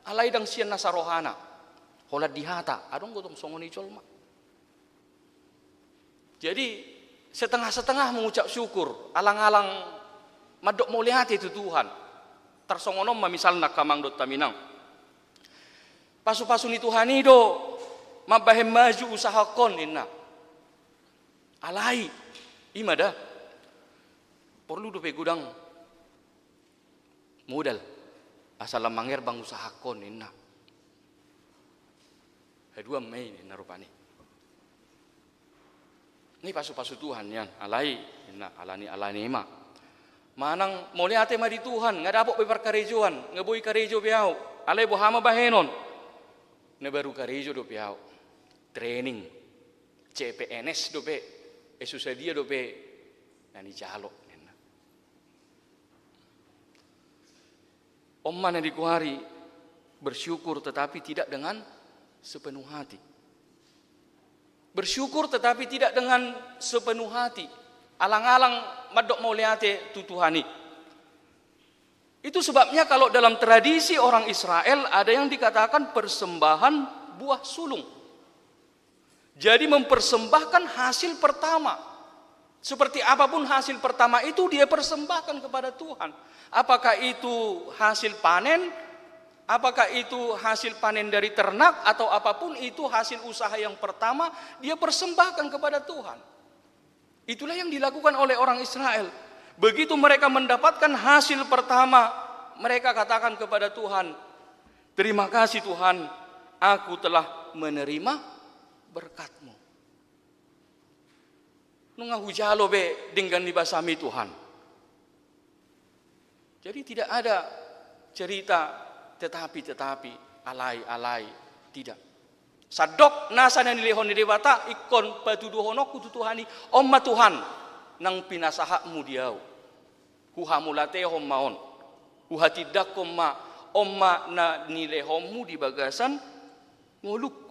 alay dang siyan nasarohana. Holat dihata adong dotong songoni colma. Jadi setengah-setengah mengucap syukur, alang-alang madok mo lihat itu Tuhan. Tarsongonom mamisal nakamang dot taminang. Pasu-pasu ni Tuhan itu mabahem maju usaha kon inna. Alai imada perlu dope gudang modal asal mangger bang usaha kon inna. Kedua Mei inna rupani. Ini pasu-pasu Tuhan yan alai inna alani ima. Manang mau lihat tema di Tuhan, nggak dapat bebar karejoan, ngeboy karejo biau, alai bohama bahenon, nebaru karejo do biau, training, CPNS do be, esusadia do be, nani jalo, nena. Omman yang dikuari bersyukur tetapi tidak dengan sepenuh hati. Bersyukur tetapi tidak dengan sepenuh hati. Alang-alang madok mau liate tu Tuhani. Itu sebabnya kalau dalam tradisi orang Israel ada yang dikatakan persembahan buah sulung. Jadi mempersembahkan hasil pertama. Seperti apapun hasil pertama itu dia persembahkan kepada Tuhan. Apakah itu hasil panen, apakah itu hasil panen dari ternak, atau apapun itu hasil usaha yang pertama, dia persembahkan kepada Tuhan. Itulah yang dilakukan oleh orang Israel. Begitu mereka mendapatkan hasil pertama, mereka katakan kepada Tuhan, terima kasih Tuhan, aku telah menerima berkat-Mu. Nunga hujalo be dengan dibasami Tuhan. Jadi tidak ada cerita tetapi alai tidak. Sadok nasana nilehon dewata ikon patuduhono kutu Tuhani omma Tuhan nang pinasaha mudiau. Huhamulate hommaon. Huhatidak omma na nilehomu di bagasan ngoluk.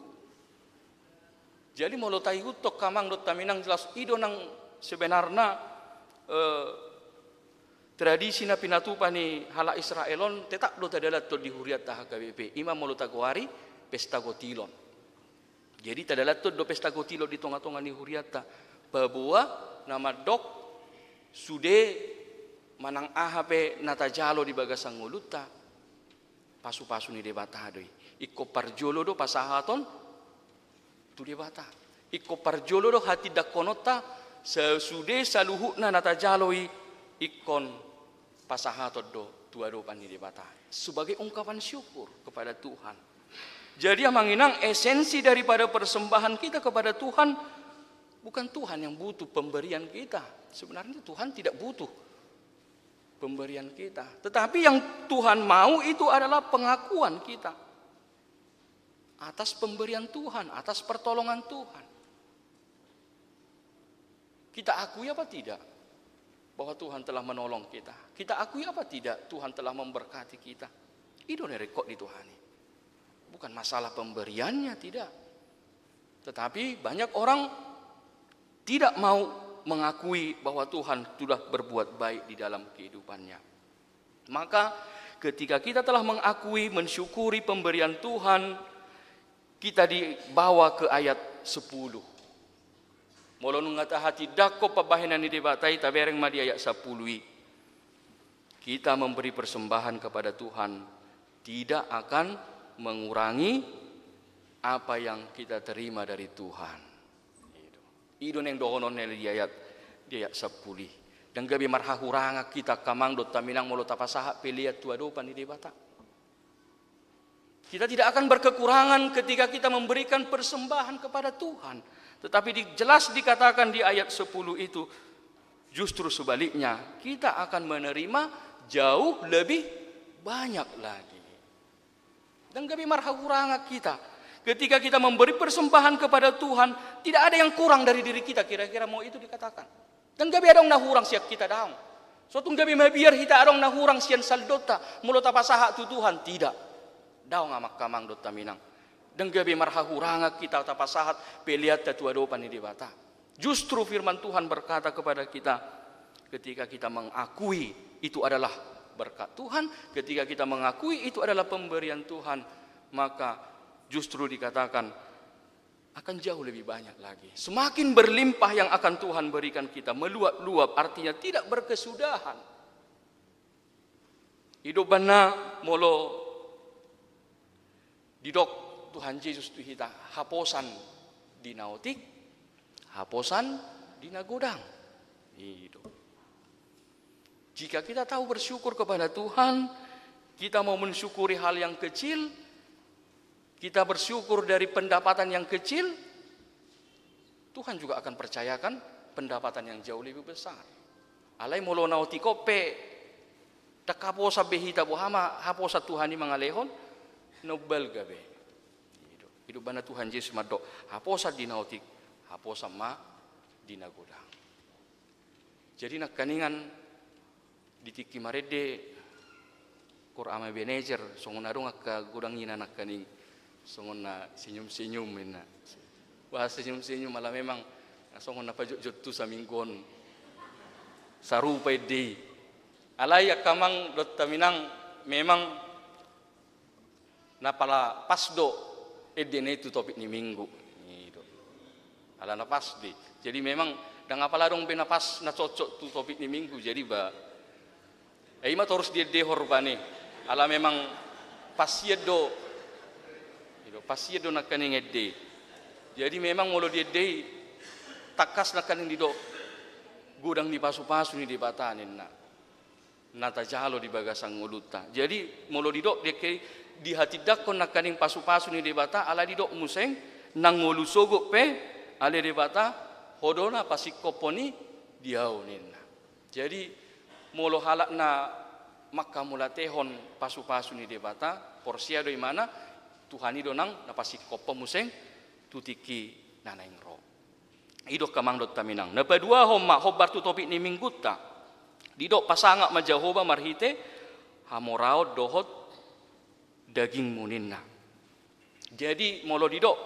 Jadi molo tayu tok kamang dot taminang jelas ido nang sebenarnya tradisi na pinatupani hala Israelon tetap do tadalat to di huriat ta HKBP ima molo tagoari pesta gotilon. Jadi tadalat to do pesta gotilon di tonga-tonga ni huriat ta babua nama dok sude manang ahape natajalo di bagasang nguluta pasu-pasu ni debata doi ikko parjolo do pasahaton tu debata ikko parjolo do hati dakonota sesude saluhukna natajaloi ikon pasahaton do tua do pani debata sebagai ungkapan syukur kepada Tuhan. Jadi yang menginang esensi daripada persembahan kita kepada Tuhan, bukan Tuhan yang butuh pemberian kita. Sebenarnya Tuhan tidak butuh pemberian kita. Tetapi yang Tuhan mau itu adalah pengakuan kita atas pemberian Tuhan, atas pertolongan Tuhan. Kita akui apa tidak bahwa Tuhan telah menolong kita? Kita akui apa tidak Tuhan telah memberkati kita? Itu rekod di Tuhan. Bukan masalah pemberiannya, tidak. Tetapi banyak orang tidak mau mengakui bahwa Tuhan sudah berbuat baik di dalam kehidupannya. Maka ketika kita telah mengakui, mensyukuri pemberian Tuhan, kita dibawa ke ayat 10. Molo nungata hati dako pabahenan ni debatai tabereng madi ayat 10. Kita memberi persembahan kepada Tuhan tidak akan mengurangi apa yang kita terima dari Tuhan. Ido neng dohonon di ayat 10. Dan gabi marhahuranga kita kamang dot taminang molo tapasaha peliat tua do pani debata. Kita tidak akan berkekurangan ketika kita memberikan persembahan kepada Tuhan. Tetapi jelas dikatakan di ayat 10 itu justru sebaliknya kita akan menerima jauh lebih banyak lagi. Dan gabi marhahuranga kita ketika kita memberi persembahan kepada Tuhan, tidak ada yang kurang dari diri kita, kira-kira mau itu dikatakan. Dan gabi adong nahurang siap kita daong. Suatu gabi mabiar kita adong nahurang sian saldota, mulota pasaha tu Tuhan, tidak. Daong amak kamang dota minang. Dan gabi marhahuranga kita tapasahat peliat tatua dopan di debata. Justru firman Tuhan berkata kepada kita, ketika kita mengakui itu adalah berkat Tuhan, ketika kita mengakui itu adalah pemberian Tuhan, maka justru dikatakan akan jauh lebih banyak lagi. Semakin berlimpah yang akan Tuhan berikan kita, meluap-luap, artinya tidak berkesudahan. Hidup bana molo didok Tuhan Yesus tu kita haposan di nautik, haposan di nagodang. Hidup. Jika kita tahu bersyukur kepada Tuhan, kita mau mensyukuri hal yang kecil, kita bersyukur dari pendapatan yang kecil, Tuhan juga akan percayakan pendapatan yang jauh lebih besar. Alai molo nauti kope, takaposa behita bohama, haposa Tuhan ni mangalehon, nobel gabe. Hidup bana Tuhan Yesus madok, haposa di nautik, haposa ma di nagodang. Jadi nak kaningan ditiki marede Qur'an Ebenezer songon adong akka godangina nak kaning songon na senyum-senyum na. Wah senyum-senyum malah memang songon na pajut tu saminggon sarupa de Alaya kamang dot taminang memang napala pasdo edene itu topik ni minggu. Itu. Ala na pasdi. Jadi memang dang apala dong benapas na cocok tu topik ni minggu. Jadi ba ima terus dia dehor bane. Ala memang pasiedo. Itu pasiedo na kaning edde. Jadi memang molo dia dei takas na kaning dido gudang di pasu-pasu ni dibatanin na. Nata jalo di bagasang nguluta. Jadi molo didok deke di hati dakon na kaning pasu-pasu ni debata ala didok museng nang ngulusogo pe ale debata hodona pasikoponi diauninna. Jadi molo halak na maka mulatehon pasu-pasu ni debata porsia do mana Tuhani donang na pasikopo museng tutiki nanaing ro. Idok kamang dot taminang. Na padua homma hobar tu topik ni mingguta. Didok pasangak ma Jehovah marhite hamorao dohot daging muninna. Jadi molo didok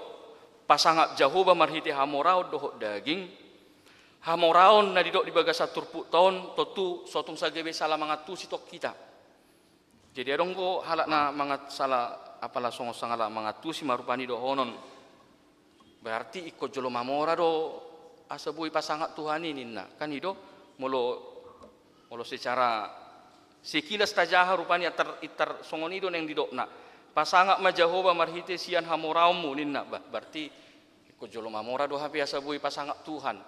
pasangak Jehovah marhite hamorao dohot daging hamoraon na didok di bagasa turpu tahun totu sotung sagebe salah mangatu sitok kita. Jadi adong ko halak na mangat salah apalah songo sangala mangatu si marupani do honon. Berarti ikut jolo mamora do asabui pasangak Tuhan ini ninna. Kan ido molo secara sekilas tajaha rupanya itar songonido neng didokna pasangak ma Jehovah marhite sian hamoraumu ninna berarti ko jolo mamora do hape asabui pasangak Tuhan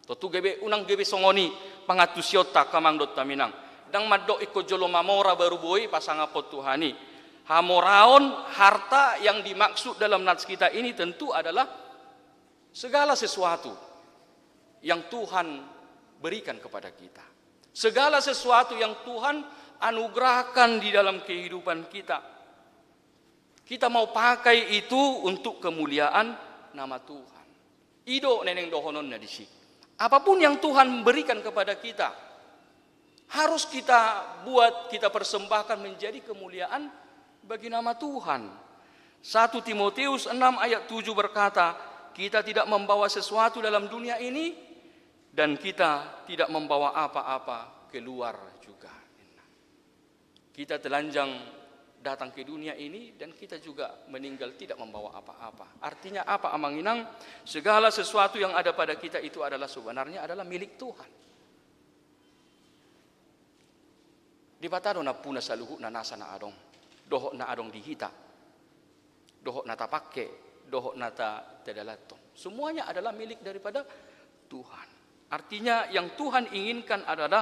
totu gebe unang gebe songoni pangatusiota kamang dot taminang dang maddo iko jolo mamora baru boy pasangak pot Tuhani hamoraon harta yang dimaksud dalam nats kita ini tentu adalah segala sesuatu yang Tuhan berikan kepada kita. Segala sesuatu yang Tuhan anugerahkan di dalam kehidupan kita. Kita mau pakai itu untuk kemuliaan nama Tuhan. Ido neneng dohonon na disi. Apapun yang Tuhan berikan kepada kita, harus kita buat, kita persembahkan menjadi kemuliaan bagi nama Tuhan. 1 Timotius 6 ayat 7 berkata, kita tidak membawa sesuatu dalam dunia ini, dan kita tidak membawa apa-apa keluar juga. Kita telanjang datang ke dunia ini dan kita juga meninggal tidak membawa apa-apa. Artinya apa amanginang? Segala sesuatu yang ada pada kita itu adalah sebenarnya adalah milik Tuhan. Di batado na puna sa luhu na nasa na adong. Dohok na adong dihita. Dohok na tapake. Dohok na tadalato. Semuanya adalah milik daripada Tuhan. Artinya yang Tuhan inginkan adalah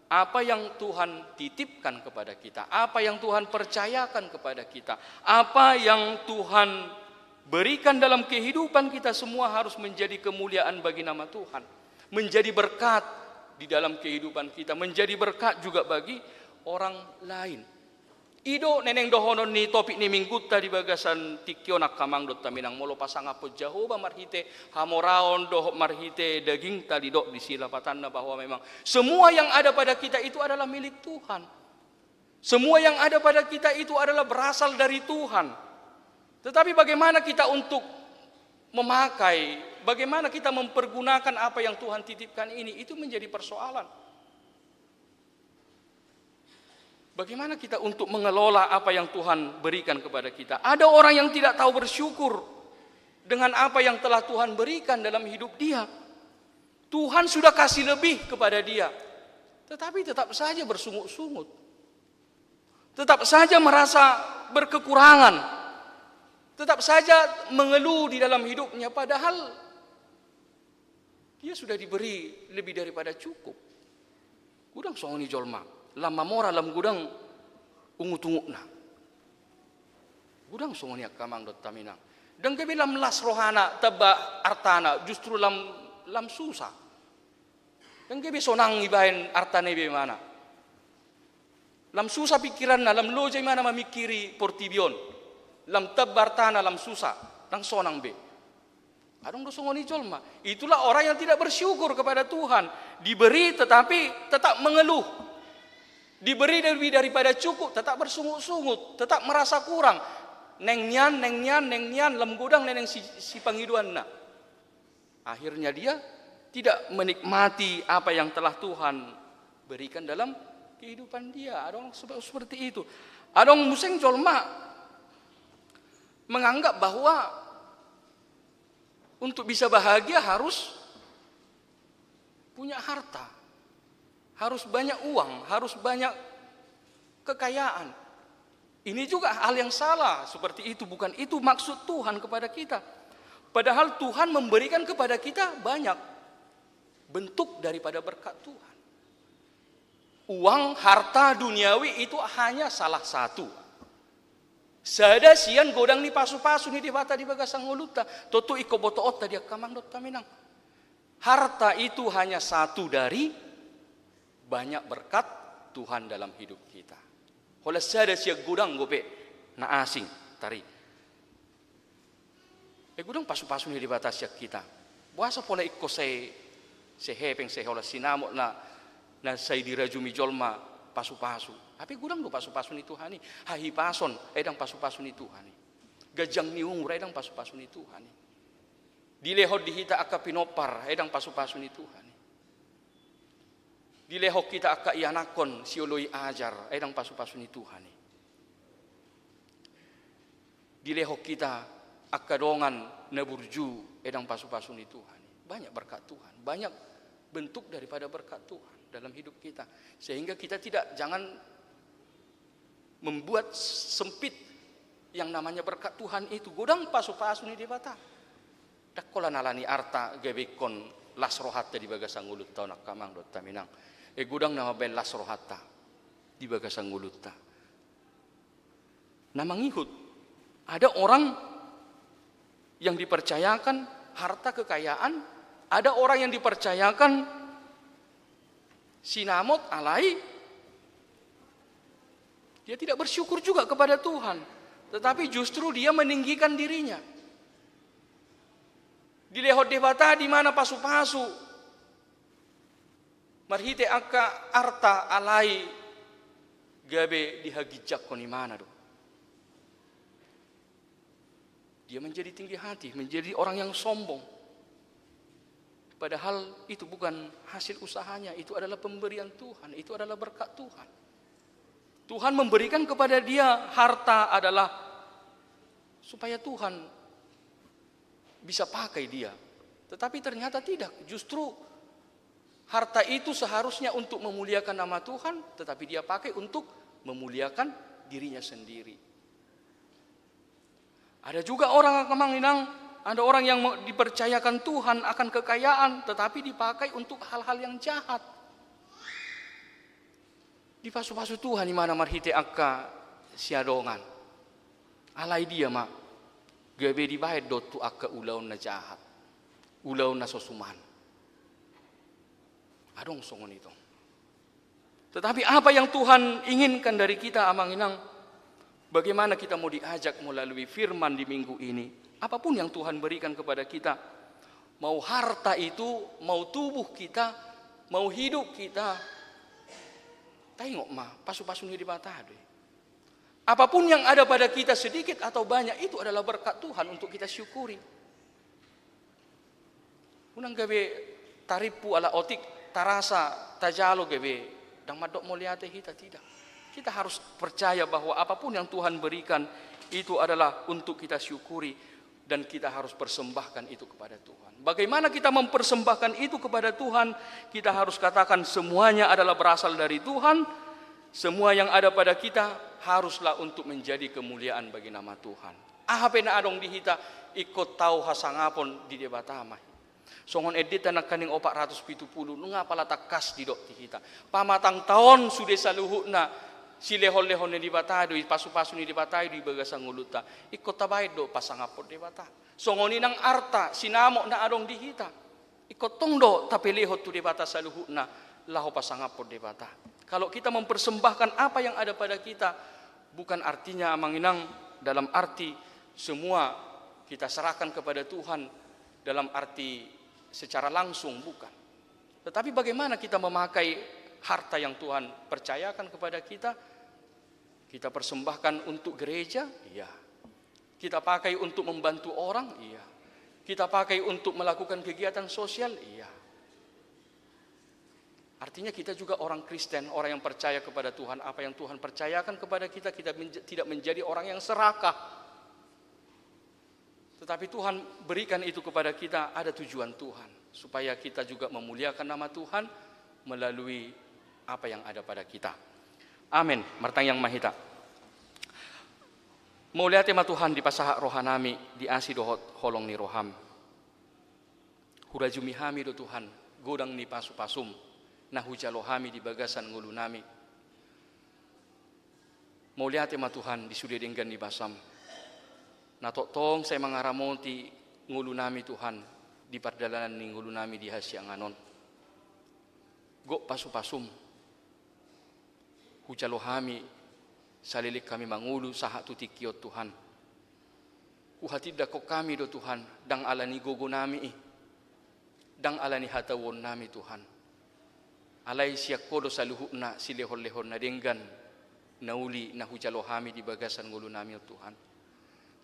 apa yang Tuhan titipkan kepada kita, apa yang Tuhan percayakan kepada kita, apa yang Tuhan berikan dalam kehidupan kita semua harus menjadi kemuliaan bagi nama Tuhan, menjadi berkat di dalam kehidupan kita, menjadi berkat juga bagi orang lain. Ido neneng dohonon ni topik ni mingguta di bagasan tikyo nak kamang dot taminang molo pasang apo Jehovah marhite hamoraon dohok marhite daging tali dok di silapatan na bahwa memang semua yang ada pada kita itu adalah milik Tuhan. Semua yang ada pada kita itu adalah berasal dari Tuhan. Tetapi bagaimana kita untuk memakai, bagaimana kita mempergunakan apa yang Tuhan titipkan ini, itu menjadi persoalan. Bagaimana kita untuk mengelola apa yang Tuhan berikan kepada kita? Ada orang yang tidak tahu bersyukur dengan apa yang telah Tuhan berikan dalam hidup dia. Tuhan sudah kasih lebih kepada dia, tetapi tetap saja bersungut-sungut. Tetap saja merasa berkekurangan. Tetap saja mengeluh di dalam hidupnya, padahal dia sudah diberi lebih daripada cukup. Gudang songoni jolma. Lama mora lam gudang ungu-tungukna. Gudang songonia kamang dot taminang. Dan kami lam las rohana teba artana justru lam susah. Dan kami sonang ibahin artane bagaimana. Lam susah pikiran na lam loja mana memikiri portibion. Lam teba artana lam susah. Nang sonang be. Adong do songoni jolma. Itulah orang yang tidak bersyukur kepada Tuhan. Diberi tetapi tetap mengeluh. Diberi lebih daripada cukup, tetap bersungut-sungut, tetap merasa kurang. Neng nyan, lem gudang neneng si panghiduan na. Akhirnya dia tidak menikmati apa yang telah Tuhan berikan dalam kehidupan dia. Ada orang seperti itu. Ada orang museng jolma menganggap bahwa untuk bisa bahagia harus punya harta, harus banyak uang, harus banyak kekayaan. Ini juga hal yang salah, seperti itu. Bukan itu maksud Tuhan kepada kita. Padahal Tuhan memberikan kepada kita banyak bentuk daripada berkat Tuhan. Uang, harta, duniawi itu hanya salah satu. Sada sian godang ni pasu-pasu ni di bata di bagasang uluta. Toto iko boto otta dia kamang dot taminang. Harta itu hanya satu dari banyak berkat Tuhan dalam hidup kita. Hola sada sia godang gope na asing tari. Gudang pasu-pasu ni di bata sia kita. Buasa pola iko se hepeng se hola sinamo na say dirajumi jolma pasu-pasu. Tapi gudang do pasu-pasu ni Tuhan ni. Hahi pason edang pasu-pasu ni Tuhan ni. Gajang ni umur edang pasu-pasu ni Tuhan ni. Dilehod dihita akka pinopar edang pasu-pasu ni Tuhan ni. Dilehok kita akka ianakon sioloi ajar edang pasu-pasu ni Tuhan ni. Dilehok kita akka dongan naburju edang pasu-pasu ni Tuhan ni. Banyak berkat Tuhan, banyak bentuk daripada berkat Tuhan dalam hidup kita. Sehingga kita jangan membuat sempit yang namanya berkat Tuhan itu. Godang pasu-pasu ni di bata. Dakkola nalani arta gebekon lasrohatta di bagasang ulut tau nakamang dot taminang. Godang nama ben lasrohatta di bagasang ulut ta. Namangihut ada orang yang dipercayakan harta kekayaan, ada orang yang dipercayakan sinamot alai, dia tidak bersyukur juga kepada Tuhan, tetapi justru dia meninggikan dirinya. Dilehot debata di mana pasu-pasu, marhite akka arta alai gabe dihagijak koni mana do. Dia menjadi tinggi hati, menjadi orang yang sombong. Padahal itu bukan hasil usahanya, itu adalah pemberian Tuhan, itu adalah berkat Tuhan. Tuhan memberikan kepada dia harta adalah supaya Tuhan bisa pakai dia. Tetapi ternyata tidak, justru harta itu seharusnya untuk memuliakan nama Tuhan, tetapi dia pakai untuk memuliakan dirinya sendiri. Ada juga orang kemanginang, ada orang yang dipercayakan Tuhan akan kekayaan, tetapi dipakai untuk hal-hal yang jahat. Di pasu-pasu Tuhan di mana marhite akka siadongan. Alai dia mak, gabe dibayar dotu akka ulaun na jahat, ulaun na sosuman. Adong songon itu. Tetapi apa yang Tuhan inginkan dari kita amanginang? Bagaimana kita mau diajak melalui firman di minggu ini? Apapun yang Tuhan berikan kepada kita, mau harta itu, mau tubuh kita, mau hidup kita, tengok mah, pasu-pasu di mata. Apapun yang ada pada kita sedikit atau banyak, itu adalah berkat Tuhan untuk kita syukuri. Unang gabe taripu ala otik, tarasa, tajalo gabe, dang madok moliate kita tidak. Kita harus percaya bahwa apapun yang Tuhan berikan itu adalah untuk kita syukuri dan kita harus persembahkan itu kepada Tuhan. Bagaimana kita mempersembahkan itu kepada Tuhan? Kita harus katakan semuanya adalah berasal dari Tuhan. Semua yang ada pada kita haruslah untuk menjadi kemuliaan bagi nama Tuhan. Apa na adong dihita ikut tahu hasangapon di debatamah. Songon edit anak kaning 470 nunga pala takas di dok dihita. Pamatang tahun sudah saluhuna si lehon-lehon ni dibatado, pasu-pasu ni dibatay di bagasang uluta. Ikot tabay do pasangapod di bata. Songoni nang arta sinamo na adong dihita. Ikot tongdo tapi lehot tu di bata sa luhut na laho pasangapod di bata. Kalau kita mempersembahkan apa yang ada pada kita, bukan artinya manginang dalam arti semua kita serahkan kepada Tuhan dalam arti secara langsung, bukan. Tetapi bagaimana kita memakai harta yang Tuhan percayakan kepada kita? Kita persembahkan untuk gereja? Iya. Kita pakai untuk membantu orang? Iya. Kita pakai untuk melakukan kegiatan sosial? Iya. Artinya kita juga orang Kristen, orang yang percaya kepada Tuhan. Apa yang Tuhan percayakan kepada kita, kita tidak menjadi orang yang serakah. Tetapi Tuhan berikan itu kepada kita, ada tujuan Tuhan. Supaya kita juga memuliakan nama Tuhan melalui apa yang ada pada kita. Amin. Martang yang mahita. Mulia tema Tuhan di pasahak rohanami, di asi dohot holong ni roham. Hurajumi hami do Tuhan, godang ni pasu-pasum. Nahujalohami di bagasan ngulu nami. Mulia tema Tuhan di sudi denggan di basam. Natotong saya mangaramonti ngulu nami Tuhan di pardalanan ni ngulu nami di hasyanganon. Go pasu-pasum. Hujalohami salilik kami mangulu saha tutikiot Tuhan. Uhatid kok kami do Tuhan dang alani gogo nami dang alani hatawon nami Tuhan. Alai siak kodo saluhuna silehon-lehon na denggan nauli na hujalohami di bagasan ngulu nami Tuhan.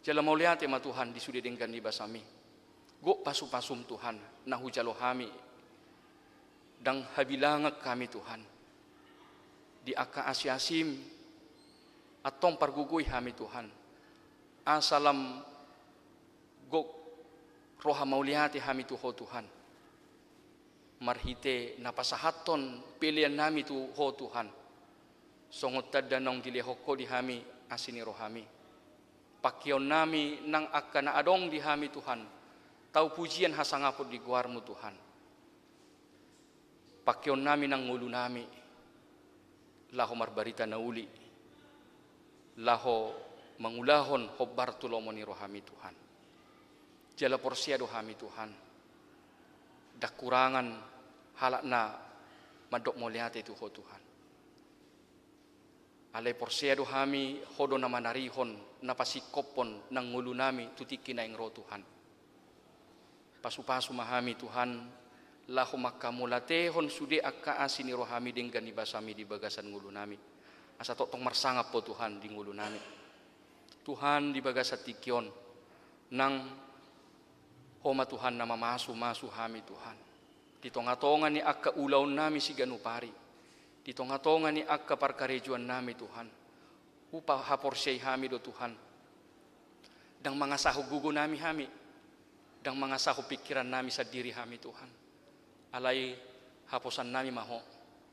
Jala mauliate ma Tuhan di sudi denggan di basami. Go pasu-pasum Tuhan na hujalohami dang habilangak kami Tuhan. Di aka asyasim atong parguguy kami Tuhan. Asalam go roha mauliate kami Tuhan. Marhite napasahaton pilihan nami tu ho Tuhan. Songot tadanong dilehoko di hami asini rohami. Pakyon nami nang akana adong di hami Tuhan. Tau pujian hasangapod di guarmu Tuhan. Pakyon nami nang ngulu nami. Laho marbarita na uli. Laho mangulahon hobbar tulomo ni rohami Tuhan. Jala porsia dohami Tuhan. Dak kurangan halak na madok moliate itu ho Tuhan. Alai porsia dohami hodo na manarihon na pasikopon nang ngulu nami tutiki na ingro Tuhan. Pasu-pasu mahami Tuhan lahu makamulatehon sude akka asini rohami denggan di basami di bagasan ngulu nami. Asa totong marsangap po Tuhan di ngulu nami. Tuhan di bagasat tikyon nang homa Tuhan nama masu hami Tuhan. Di tonga-tonga ni akka ulaw nami si ganupari. Di tonga-tonga ni akka parkarejuan nami Tuhan. Upa haporsay hami do Tuhan. Dang mga saho gugo nami hami. Dang mga saho pikiran nami sa diri hami Tuhan. Alay haposan nami maho.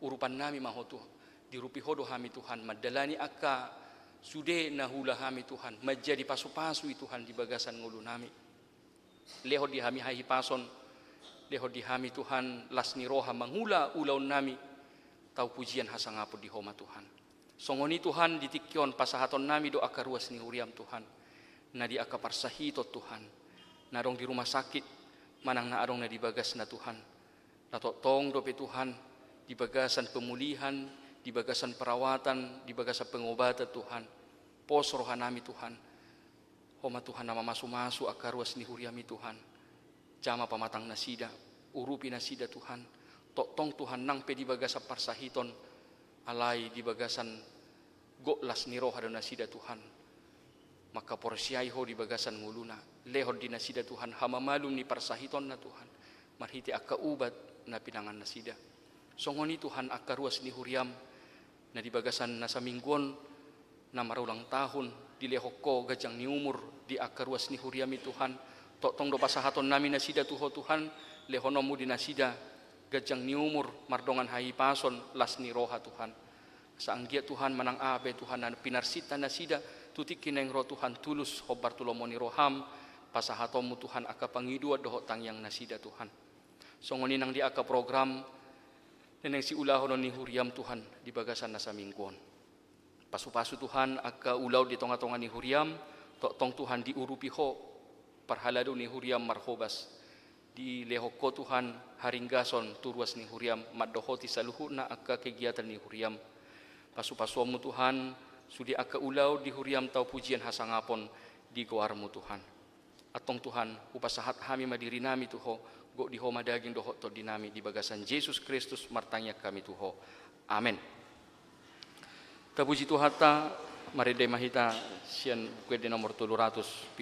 Urupan nami maho Tuhan. Dirupi hodo hami Tuhan. Madalani akka sude nahula hami Tuhan. Menjadi pasu-pasu Tuhan di bagasan ngulu nami. Leho di hami hahipason, leho di hami Tuhan lasni roha mangula ulaw nami, tau pujian hasangapod di homa Tuhan. Songoni Tuhan ditikyon pasahaton nami do akaruas ni huriam Tuhan, na di akaparsahitot Tuhan, narong di rumah sakit, manang naarong na di bagas na Tuhan, natotong dope Tuhan, di bagasan pemulihan, di bagasan perawatan, di bagasan pengobatan Tuhan, pos roha nami Tuhan. Homa Tuhan nama masu-masu akaruas ni huriami Tuhan. Jama pamatang nasida, urupi nasida Tuhan. Totong Tuhan nang pe di bagasa parsahiton. Alay di bagasan goklas ni roha dan nasida Tuhan. Maka porsiai ho di bagasan nguluna. Lehod di nasida Tuhan. Hama malum ni parsahiton na Tuhan. Marhiti akka ubat na pinangan nasida. Songoni Tuhan akaruas ni huriam. Na di bagasan nasa mingguan na marulang tahun. Dilehoko gajang ni umur di akaruas ni huriami Tuhan. Totong do pasahaton nami nasida tuho Tuhan. Lehonomu di nasida gajang ni umur mardongan hai pason las ni roha Tuhan. Saanggia Tuhan manang abe Tuhan na pinarsita nasida tutikin yang roh Tuhan tulus hobar tulomoni roham pasahatomu Tuhan aka pangidua doho tangyang nasida Tuhan. Songoni nang di aka program neneng si ulahon ni huriam Tuhan di bagasan nasa mingguan. Pasu-pasu Tuhan akka ulaw di tonga-tonga ni huriam, tong Tuhan diurupi ho, parhalado ni huriam marhobas. Di lehoko Tuhan haringgason turwas ni huriam, maddohoti saluhu na akka kegiatan ni huriam. Pasu-pasuamu Tuhan, sudi akka ulaw di huriam tau pujian hasangapon di goarmu Tuhan. Atong Tuhan, upasahat kami madiri nami tuho, go di homa daging dohot to dinami di bagasan Yesus Kristus martanya kami tuho. Amin. Tapuji Tuhata, maride mahita sian kuede nomor 376.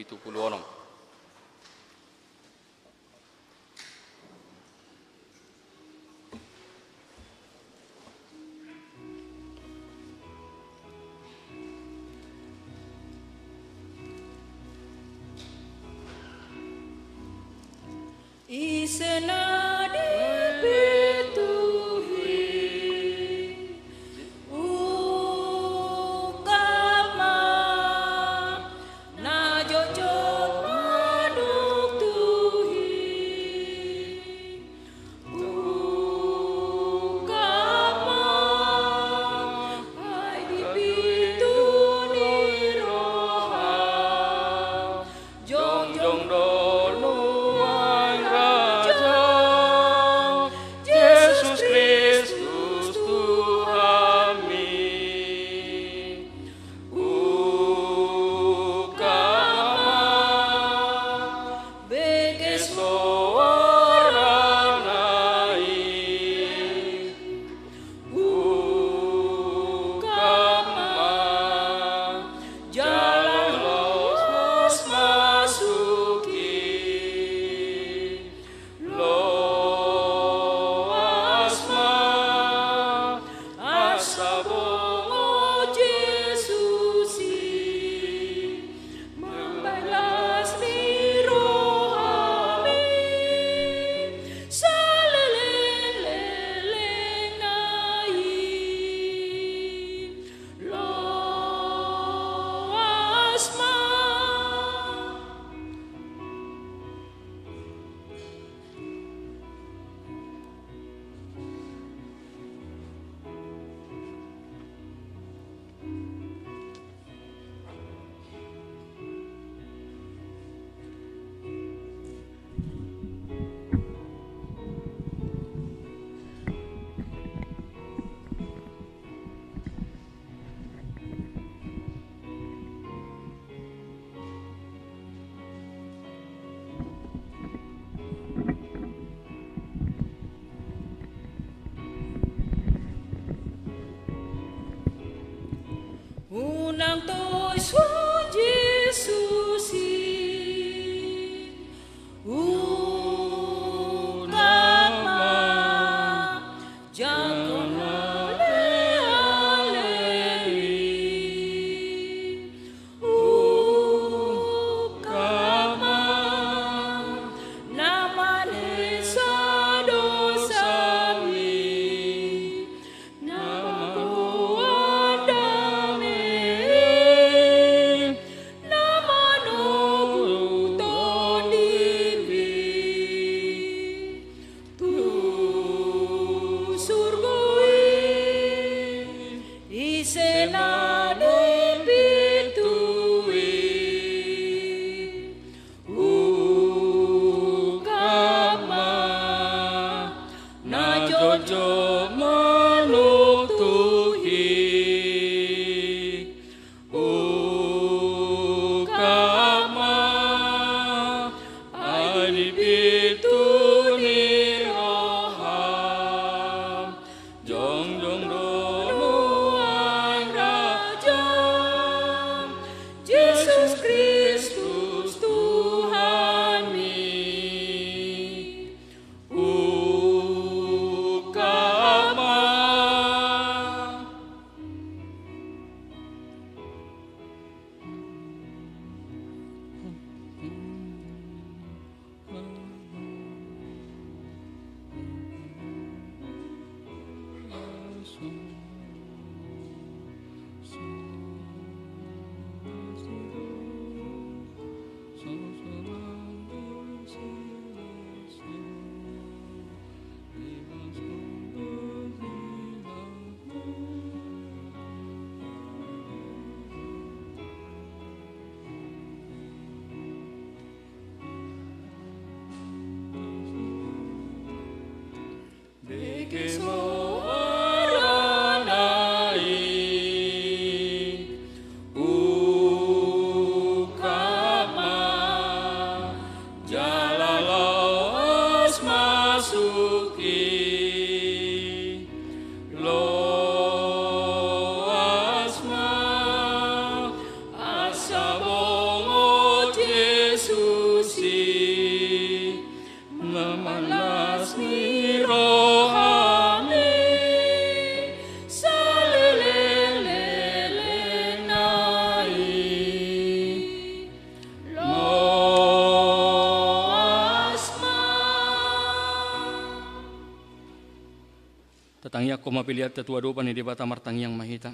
Tatangya ko mapiliat tatua dopan ni debata martangyang mahita.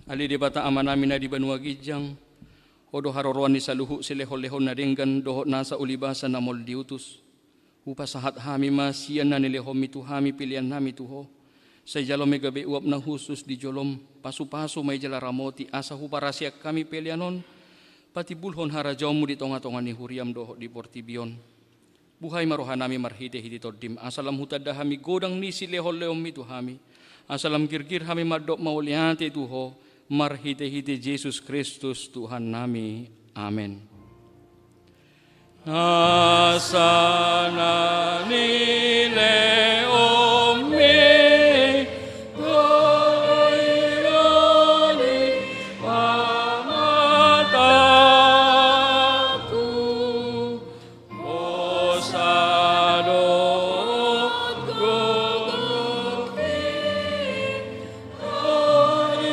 Ali debata amanamina di Banua Gijang. Odo haroroan ni saluhu silehol-lehon na denggan dohot nasa ulibasan na mol diutus. Upa sahat hami masiyan na nilehom itu hami pilihan nami tuho. Sa jalo may gabi uap na husus di jolom. Pasu-pasu may jala ramoti asa huparasyak kami pilihanon. Pati bulhon harajawmu di tonga-tonga ni huriam dohot di portibion. Buhay marohan nami marhite-hiti tordim. Asalam hutad hami godang nisi lehol-lehom itu hami. Asalam girgir hami madok mauliante tuho. Marhite-hiti Yesus Kristus Tuhan nami. Amin. Nasana nile omi toironi pamataku osado gogokti orisalu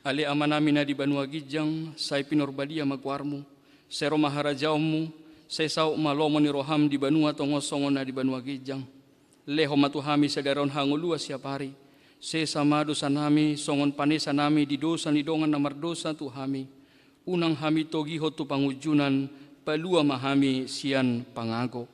Ali amanami na di Banua Gijang, say pinorbadia magwarmo, sero maharajawmu, say sao malomo ni roham di Banua tongosongon na di Banua Gijang. Leho matuhami sa daron hangulua siapari, say samado sanami, songon panesa nami di dosa ni dongan na mardosa tuhami. Unang hami togiho tu pangujunan, palua mahami sian pangago.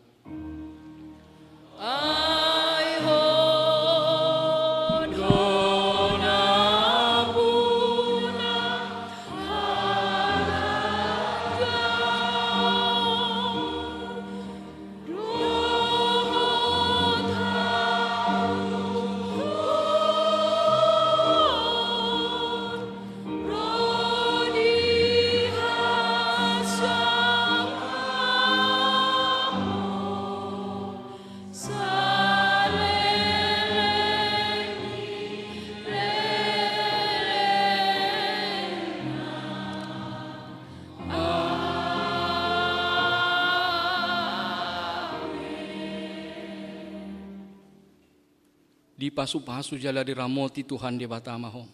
Di pasu-pasu jala di ramoti Tuhan di batama ho.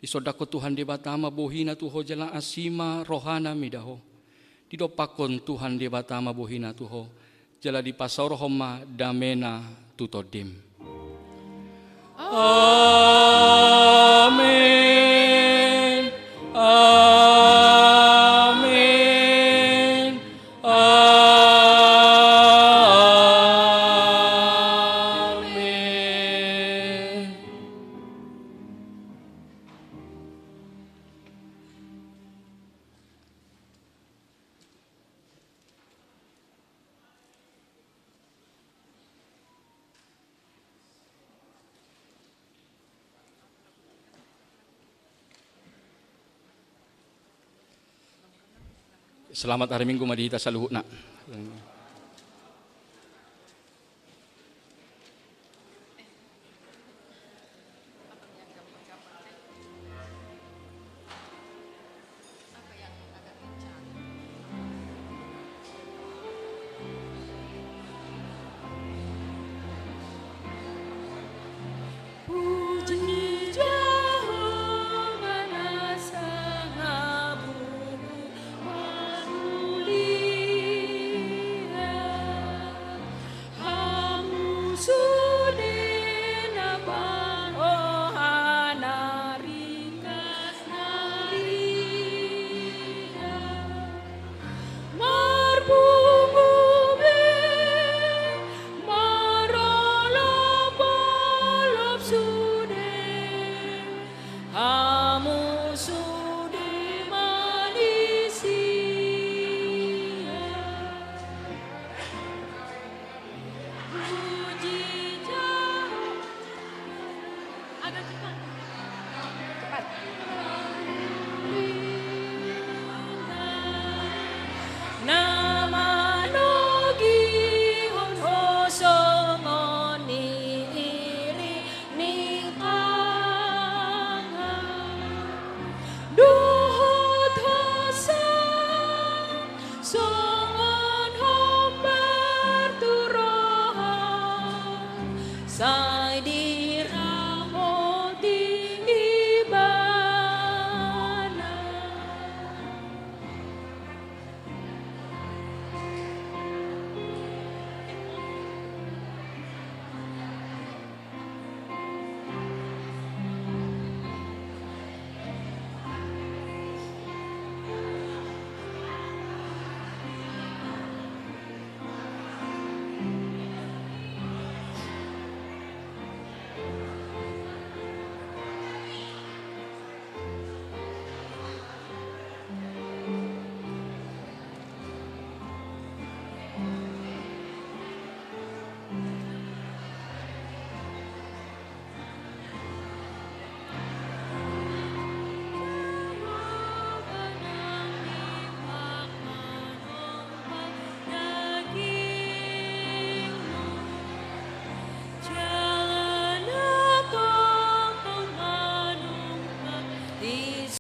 Di sodako Tuhan di batama bohina tuho jala asima rohana midaho. Di dopakon Tuhan di batama bohina tuho. Jala di pasaurohoma damena tutodim. Amin. Amin. Amin. Selamat hari Minggu madihita saluhuna.